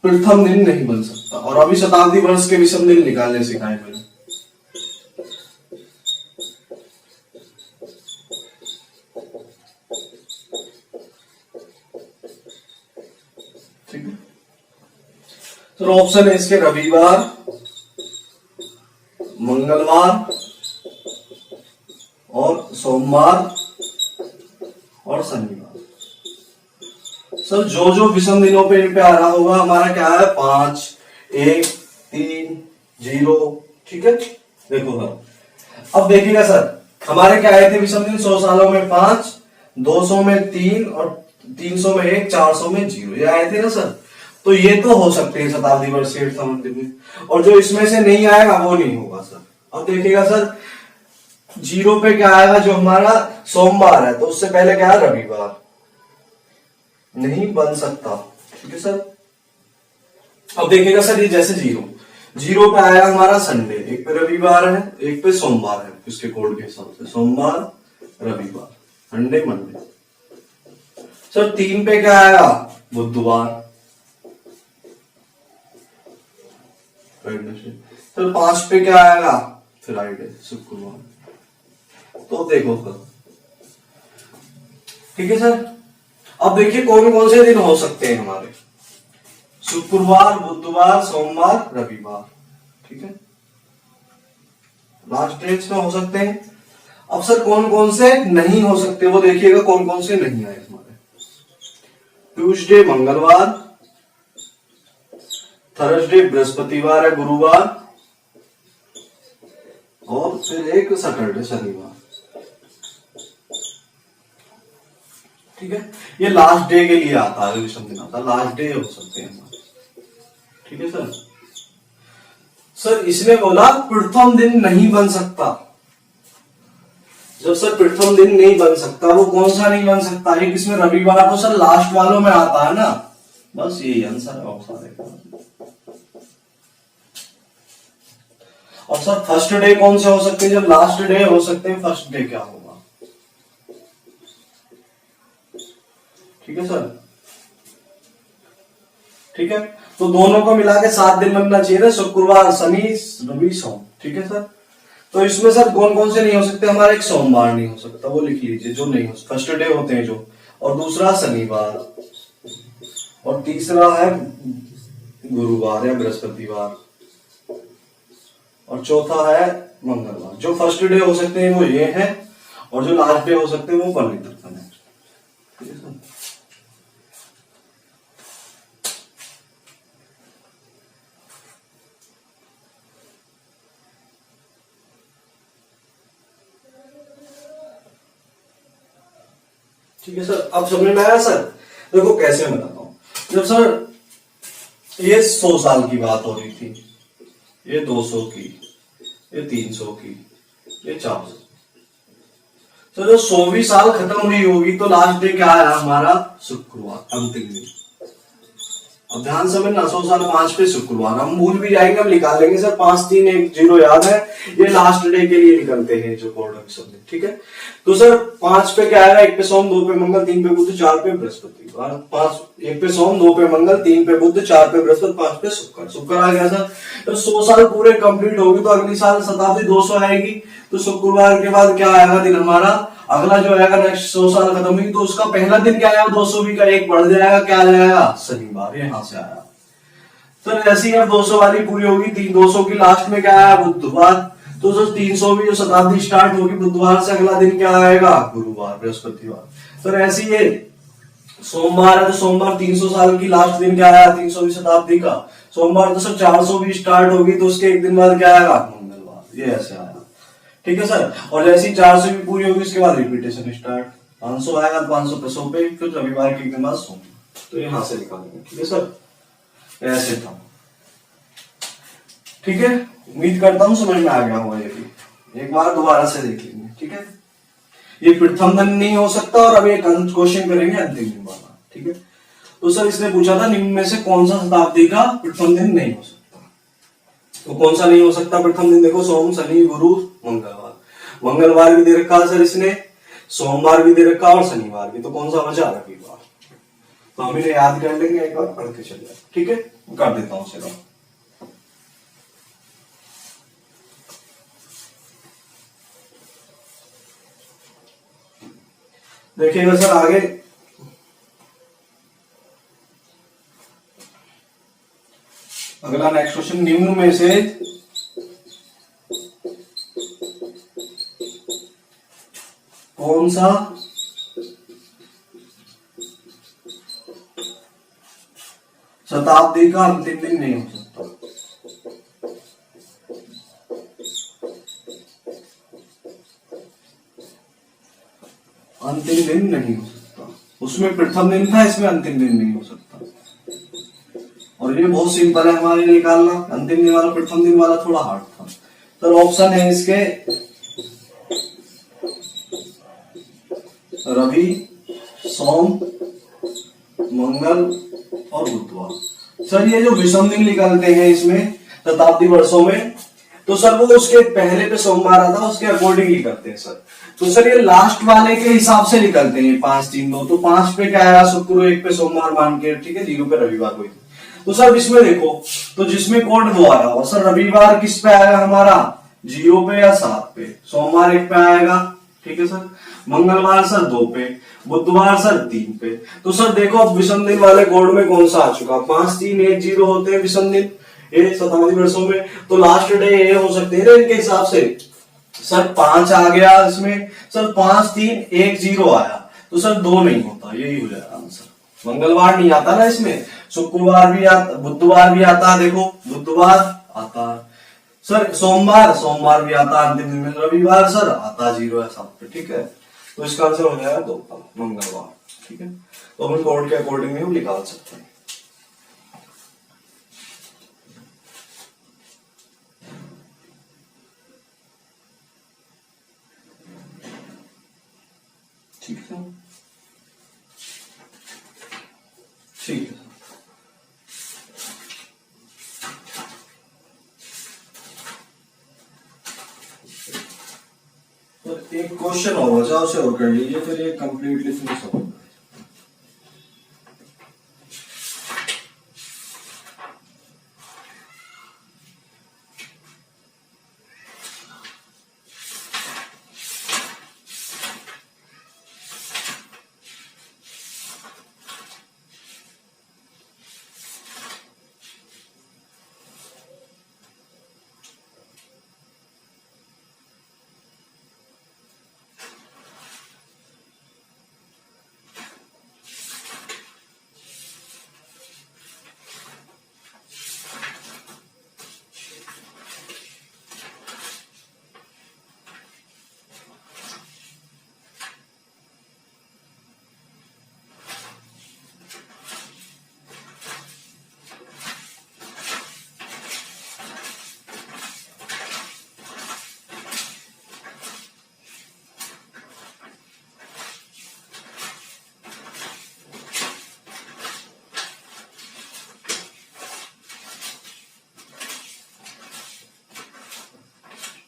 प्रथम दिन नहीं बन सकता? और अभी शताब्दी वर्ष के विषम दिन निकालने सिखाए मैंने। ठीक है, तो ऑप्शन है इसके रविवार, मंगलवार और सोमवार और शनिवार। सर जो जो विषम दिनों पे इन पे आ रहा होगा हमारा क्या है? 5 1 3 0। ठीक है, देखो सर अब देखिएगा सर हमारे क्या आए थे विषम दिन? 100 सालों में 5, 200 में 3 और 300 में 1, 400 में 0, ये आए थे ना सर। तो ये तो हो सकते हैं शताब्दी वर्ष से संबंधित में, और जो इसमें से नहीं आएगा वो नहीं होगा सर। अब देखिएगा सर 0 पे क्या आएगा? जो हमारा सोमवार है, तो उससे पहले क्या है? रविवार नहीं बन सकता। ठीक है सर। अब देखिएगा सर ये जैसे 0 पे आया हमारा संडे, एक पे रविवार है एक पे सोमवार है, इसके कोड के हिसाब से सोमवार रविवार संडे मंडे। सर 3 पे क्या आएगा? बुधवार। सर 5 पे क्या आएगा? फ्राइडे शुक्रवार। तो देखो सर, ठीक है सर। अब देखिए कौन कौन से दिन हो सकते हैं हमारे? शुक्रवार, बुधवार, सोमवार, रविवार। ठीक है, लास्ट डेट्स में हो सकते हैं। अब सर कौन कौन से नहीं हो सकते वो देखिएगा, कौन कौन से नहीं आए हमारे। ट्यूसडे मंगलवार, थर्सडे बृहस्पतिवार है गुरुवार, और फिर एक सैटरडे शनिवार। ठीक है, ये लास्ट डे के लिए आता है, विषम दिन आता है, लास्ट डे हो सकते हैं हमारे। ठीक है सर। सर इसने बोला प्रथम दिन नहीं बन सकता। जब सर प्रथम दिन नहीं बन सकता, वो कौन सा नहीं बन सकता? एक इसमें रविवार तो सर लास्ट वालों में आता है ना, बस यही आंसर है ऑप्शन। और सर फर्स्ट डे कौन से हो सकते हैं? जब लास्ट डे हो सकते हैं, फर्स्ट डे क्या होगा? ठीक है सर। ठीक है, तो दोनों को मिला के 7 दिन बनना चाहिए ना, शुक्रवार शनि रवि सोम। ठीक है सर। तो इसमें सर कौन कौन से नहीं हो सकते हमारे? एक सोमवार नहीं हो सकता, वो लिख लीजिए, जो नहीं हो सकता, फर्स्ट डे होते हैं जो, और दूसरा शनिवार, और तीसरा है गुरुवार या बृहस्पतिवार, और चौथा है मंगलवार। जो फर्स्ट डे हो सकते हैं वो ये हैं, और जो लास्ट डे हो सकते हैं वो परिवर्तन है। ठीक है सर। ठीक है सर, अब समझ में आया सर? देखो कैसे मैं बताता हूं। जब सर ये 100 साल की बात हो रही थी, ये 200 की, ये 300 की, ये 400। तो जब 100वीं साल खत्म हुई होगी तो लास्ट डे क्या आया हमारा? शुक्रवार, अंतिम दिन। अब ध्यान समझना, 100 साल 5 पे शुक्रवार, हम भूल भी जाएंगे, हम निकाल लेंगे सर, 5 3 1 0 याद है, ये लास्ट डे के लिए निकलते हैं जो कोड शब्द। ठीक है, तो सर 5 पे क्या आएगा? 1 पे सोम, 2 पे मंगल, 3 पे बुध, 4 पे बृहस्पतिवार। 1 पे सोम, 2 पे मंगल, 3 पे बुध, 4 पे बृहस्पति, 5 पे शुक्र। शुक्र आ गया सर। तो 100 साल पूरे कंप्लीट होगी तो अगली साल शताब्दी 200 आएगी, तो शुक्रवार के बाद क्या आएगा दिन हमारा? अगला जो आएगा नेक्स्ट 100 साल खत्म हुई तो उसका पहला दिन क्या आएगा? 200 का 1 बढ़ जाएगा, क्या आ जाएगा? शनिवार। यहां से आया सर। जैसे ही अब 200 वाली पूरी होगी, 200 की लास्ट में क्या आया? बुधवार। तो सर 300 जो शताब्दी स्टार्ट होगी बुधवार से, अगला दिन क्या आएगा? गुरुवार, बृहस्पतिवार। सर ऐसे ही सोमवार है तो सोमवार 300 साल की लास्ट दिन क्या आया? 300वीं शताब्दी का सोमवार। तो सर 400 भी स्टार्ट होगी तो उसके एक दिन बाद क्या आएगा? मंगलवार। ये ऐसे आया। ठीक है सर। और जैसे ही 400 भी पूरी होगी उसके बाद रिपीटेशन स्टार्ट, 500 आएगा तो 500 पे 100 पे, फिर रविवार के एक दिन बाद सोमवार। तो यहां से निकालेंगे। ठीक है सर, ऐसे था। ठीक है, उम्मीद करता हूं समझ में आ गया होगा। ये भी एक बार दोबारा से देख लेंगे। ठीक है, ये प्रथम दिन नहीं हो सकता, और अब एक क्वेश्चन करेंगे अंतिम दिन वाला। ठीक है, तो सर इसने पूछा था निम्न में से कौन सा शताब्दी का प्रथम दिन नहीं हो सकता? तो कौन सा नहीं हो सकता प्रथम दिन? देखो सोम, शनि, गुरु, मंगलवार। मंगलवार भी दे रखा सर इसने, सोमवार भी दे रखा, और शनिवार भी। तो कौन सा बचा? रविवार। तो हम इन्हें याद कर लेंगे, एक बार पढ़ के चलिए। ठीक है, कर देता हूं चलो। देखिएगा सर आगे, अगला नेक्स्ट क्वेश्चन, निम्न में से कौन सा शताब्दी का अंतिम दिन नहीं हो सकता? अंतिम दिन नहीं हो सकता। उसमें प्रथम दिन था, इसमें अंतिम दिन नहीं हो सकता। और ये बहुत सिंपल है हमारे निकालना। अंतिम दिन वाला, प्रथम दिन वाला थोड़ा हार्ड था। सर ऑप्शन है इसके रवि, सोम, मंगल और बुधवार। सर ये जो विषम दिन निकालते हैं इसमें शताब्दी वर्षों में, तो सर वो उसके पहले पे सोमवार आता है, उसके अकॉर्डिंग ही करते हैं सर। तो सर ये लास्ट वाले के हिसाब से निकलते हैं 5 3 2। तो 5 पे क्या आया? शुक्र, 1 पे सोमवार मान के, ठीक है, 0 पे रविवार हुई। तो सर इसमें देखो, तो जिसमें कोड वो आया, और सर रविवार किस पे आएगा हमारा? 0 पे या 7 पे। सोमवार 1 पे आएगा, ठीक है सर। मंगलवार सर 2 पे, बुधवार सर 3 पे। तो सर देखो अब विषम दिन वाले कोड में कौन सा आ चुका? 5 3 1 0 होते हैं विषम दिन ये शताब्दी वर्षों में। तो लास्ट डे ये हो सकते हैं इनके हिसाब से। सर 5 आ गया इसमें, सर 5 3 1 0 आया, तो सर 2 नहीं होता, यही हो जाएगा आंसर। मंगलवार नहीं आता ना इसमें, शुक्रवार भी आता, बुधवार भी आता है, देखो बुधवार आता है सर, सोमवार भी आता है अंतिम दिन में, रविवार सर आता 0 है 7 पे, ठीक है। तो इसका आंसर हो जाएगा 2 मंगलवार, ठीक है। तो अपन कोड के अकॉर्डिंग हम निकाल सकते हैं। ठीक है, ठीक है। तो एक क्वेश्चन और बचा, उसे और कर लीजिए, फिर ये कंप्लीटली फिनिश हो।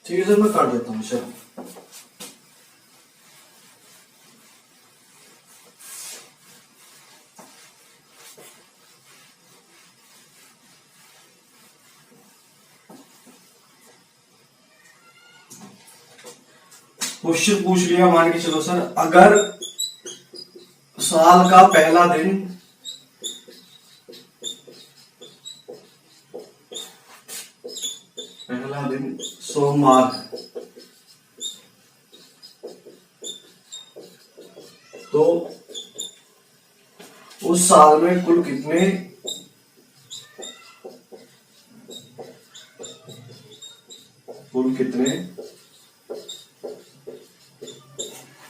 ठीक है सर, मैं कर देता हूँ सर। क्वेश्चन पूछ लिया, मान के चलो सर, अगर साल का पहला दिन सोमवार है, तो उस साल में कुल कितने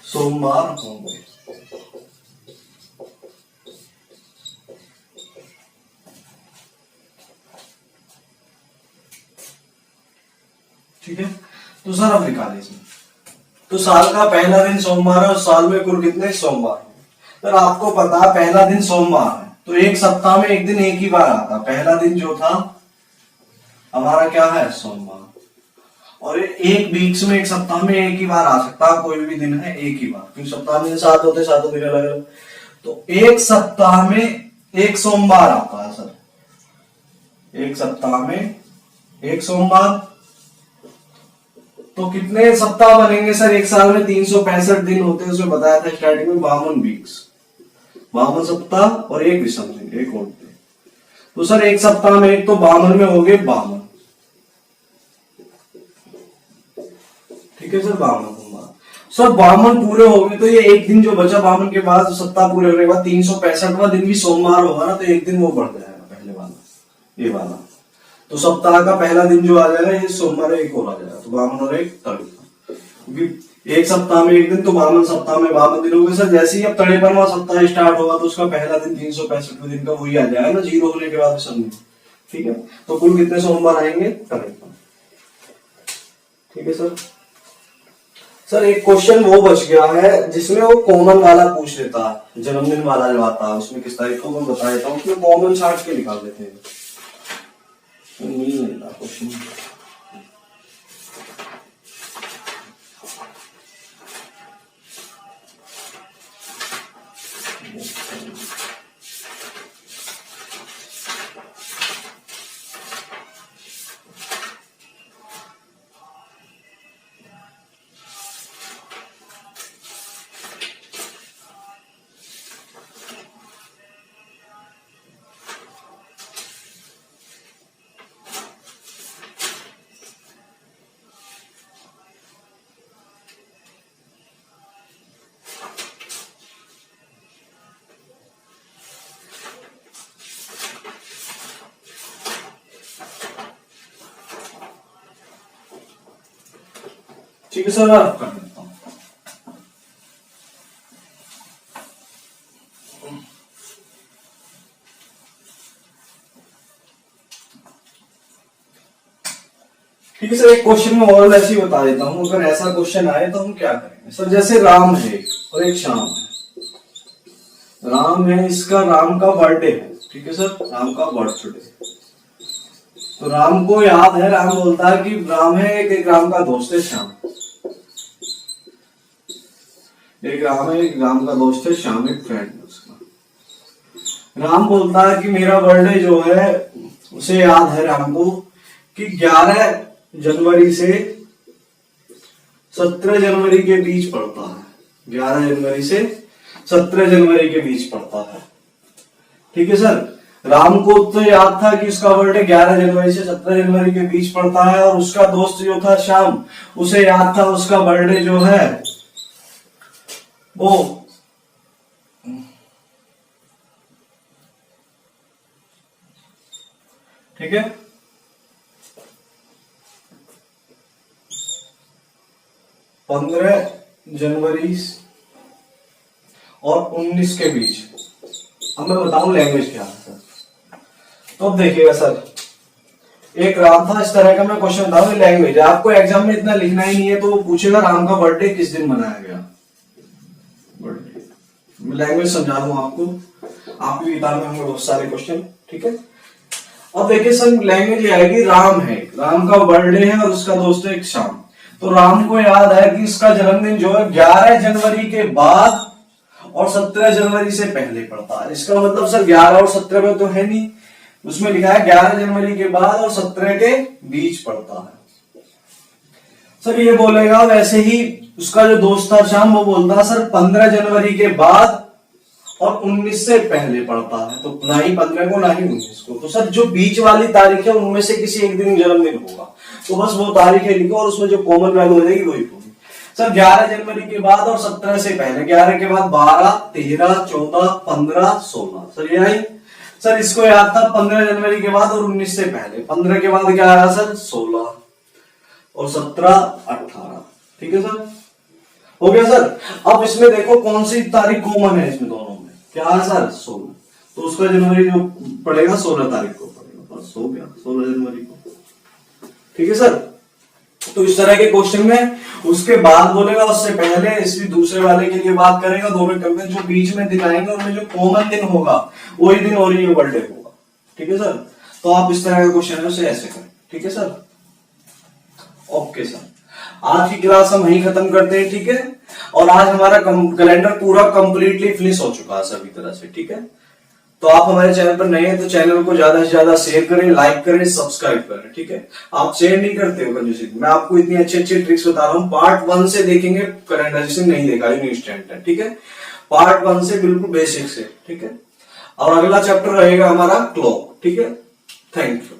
सोमवार होंगे। ठीक है, तो सर अब निकालिए इसमें। तो साल का पहला दिन सोमवार है और साल में कुल कितने सोमवार हैं। सर आपको पता है पहला दिन सोमवार है, तो एक सप्ताह में एक दिन एक ही बार आता। पहला दिन जो था हमारा क्या है, सोमवार। और एक वीक्स में, एक सप्ताह में एक ही बार आ सकता है, कोई भी दिन है एक ही बार, क्योंकि सप्ताह में 7 होते, 7 दिन अलग अलग। तो एक सप्ताह में एक सोमवार आता है सर, एक सप्ताह में एक सोमवार। तो कितने सप्ताह बनेंगे सर, एक साल में 365 दिन होते हैं, उसमें बताया था स्टार्टिंग में 52 वीक्स, 52 सप्ताह और एक विषम दिन, एक और दिन। तो सर एक सप्ताह में एक तो 52 में हो गए 52, ठीक है सर, 52 सर 52 पूरे हो गए। तो ये एक दिन जो बचा 52 के बाद, सप्ताह पूरे होने के बाद 365वां दिन भी सोमवार होगा ना, तो एक दिन वो बढ़ जाएगा पहले वाला, ये वाला। तो सप्ताह का पहला दिन जो आ जाएगा ये सोमवार, एक और आ जाएगा, तो 52 और 1 53, क्योंकि एक सप्ताह में एक दिन, तो 52 सप्ताह में 52 दिन हो गए सर। जैसे ही अब 53वां सप्ताह स्टार्ट होगा तो उसका पहला दिन 365वें दिन का वही आ जाएगा ना, 0 होने के बाद सब। ठीक है, तो कुल कितने सोमवार आएंगे, 53। ठीक है सर। सर एक क्वेश्चन वो बच गया है जिसमें वो कॉमन वाला पूछ लेता है, जन्मदिन वाला जो आता है उसमें किस तारीख को, मैं बता देता हूँ, उसमें कॉमन छाट के निकाल देते हैं। नहीं मिलता क्वेश्चन। ठीक है सर, आप कर देता हूं। ठीक है सर, एक क्वेश्चन में और ऐसे ही बता देता हूं, अगर ऐसा क्वेश्चन आए तो हम क्या करेंगे सर। जैसे राम है और एक श्याम है, राम है, इसका राम का बर्थडे है, ठीक है सर, राम का बर्थडे। तो राम को याद है, राम बोलता है कि राम है, एक राम का दोस्त है श्याम, एक राम है, एक राम का दोस्त है श्याम, एक फ्रेंड है उसका। राम बोलता है कि मेरा बर्थडे जो है उसे याद है राम को कि 11 जनवरी से 17 जनवरी के बीच पड़ता है, 11 जनवरी से 17 जनवरी के बीच पड़ता है। ठीक है सर, राम को तो याद था कि उसका बर्थडे 11 जनवरी से 17 जनवरी के बीच पड़ता है, और उसका दोस्त जो था श्याम, उसे याद था उसका बर्थडे जो है वो ठीक है 15 जनवरी और 19 के बीच। अब मैं बताऊं लैंग्वेज क्या है सर। तो अब देखिएगा सर, एक राम था, इस तरह का मैं क्वेश्चन बताऊं, लैंग्वेज है, आपको एग्जाम में इतना लिखना ही नहीं है, तो वो पूछेगा राम का बर्थडे किस दिन मनाया गया, बर्थडे। मैं लैंग्वेज समझा दूं आपको, आपकी किताब में होंगे बहुत सारे क्वेश्चन। ठीक है, अब देखिए सर, लैंग्वेज ये आएगी, राम है, राम का बर्थडे है और उसका दोस्त है एक श्याम। तो राम को याद है कि इसका जन्मदिन जो है 11 जनवरी के बाद और 17 जनवरी से पहले पड़ता है। इसका मतलब सर 11 और 17 में तो है नहीं, उसमें लिखा है 11 जनवरी के बाद और 17 के बीच पड़ता है। सर ये बोलेगा, वैसे ही उसका जो दोस्त था श्याम, वो बोलता सर 15 जनवरी के बाद और 19 से पहले पड़ता है, तो ना ही 15 को ना ही 19 को। तो सर जो बीच वाली तारीख है उनमें से किसी एक दिन जन्मदिन होगा, तो बस वो तारीखें लिखो और उसमें जो कॉमन वैल्यू हो जाएगी वही होगी। सर 11 जनवरी के बाद और 17 से पहले, 11 के बाद 12, 13, 14, 15, 16, सर ये आई। सर इसको याद था 15 जनवरी के बाद और 19 से पहले, 15 के बाद क्या आया सर 16 और 17, 18। ठीक है सर, हो गया सर। अब इसमें देखो कौन सी तारीख कॉमन है इसमें दोनों में, क्या है सर 16, तो उसका जनवरी जो पड़ेगा 16 तारीख को पड़ेगा, बस हो गया 16 जनवरी को। ठीक है सर, तो इस तरह के क्वेश्चन में उसके बाद बोलेगा, उससे पहले, इसी दूसरे वाले के लिए बात करेगा, दोनों करके जो बीच में दिन आएंगे उनमें जो कॉमन दिन होगा वही दिन और ये बर्थडे होगा। ठीक है सर, तो आप इस तरह के क्वेश्चन है उसे ऐसे करें। ठीक है सर, ओके सर, आज की क्लास हम यहीं खत्म करते हैं। ठीक है, और आज हमारा कैलेंडर पूरा कंप्लीटली फिनिश हो चुका है सभी तरह से। ठीक है, तो आप हमारे चैनल पर नए हैं तो चैनल को ज्यादा से ज्यादा शेयर करें, लाइक करें, सब्सक्राइब करें। ठीक है, आप शेयर नहीं करते हो कंजूसी, मैं आपको इतनी अच्छी अच्छी ट्रिक्स बता रहा हूँ। पार्ट 1 से देखेंगे कैलेंडर, जिसे नहीं देखा न्यू स्टैंडर्ड। ठीक है, पार्ट 1 से बिल्कुल बेसिक से। ठीक है, और अगला चैप्टर रहेगा हमारा क्लॉक। ठीक है, थैंक यू।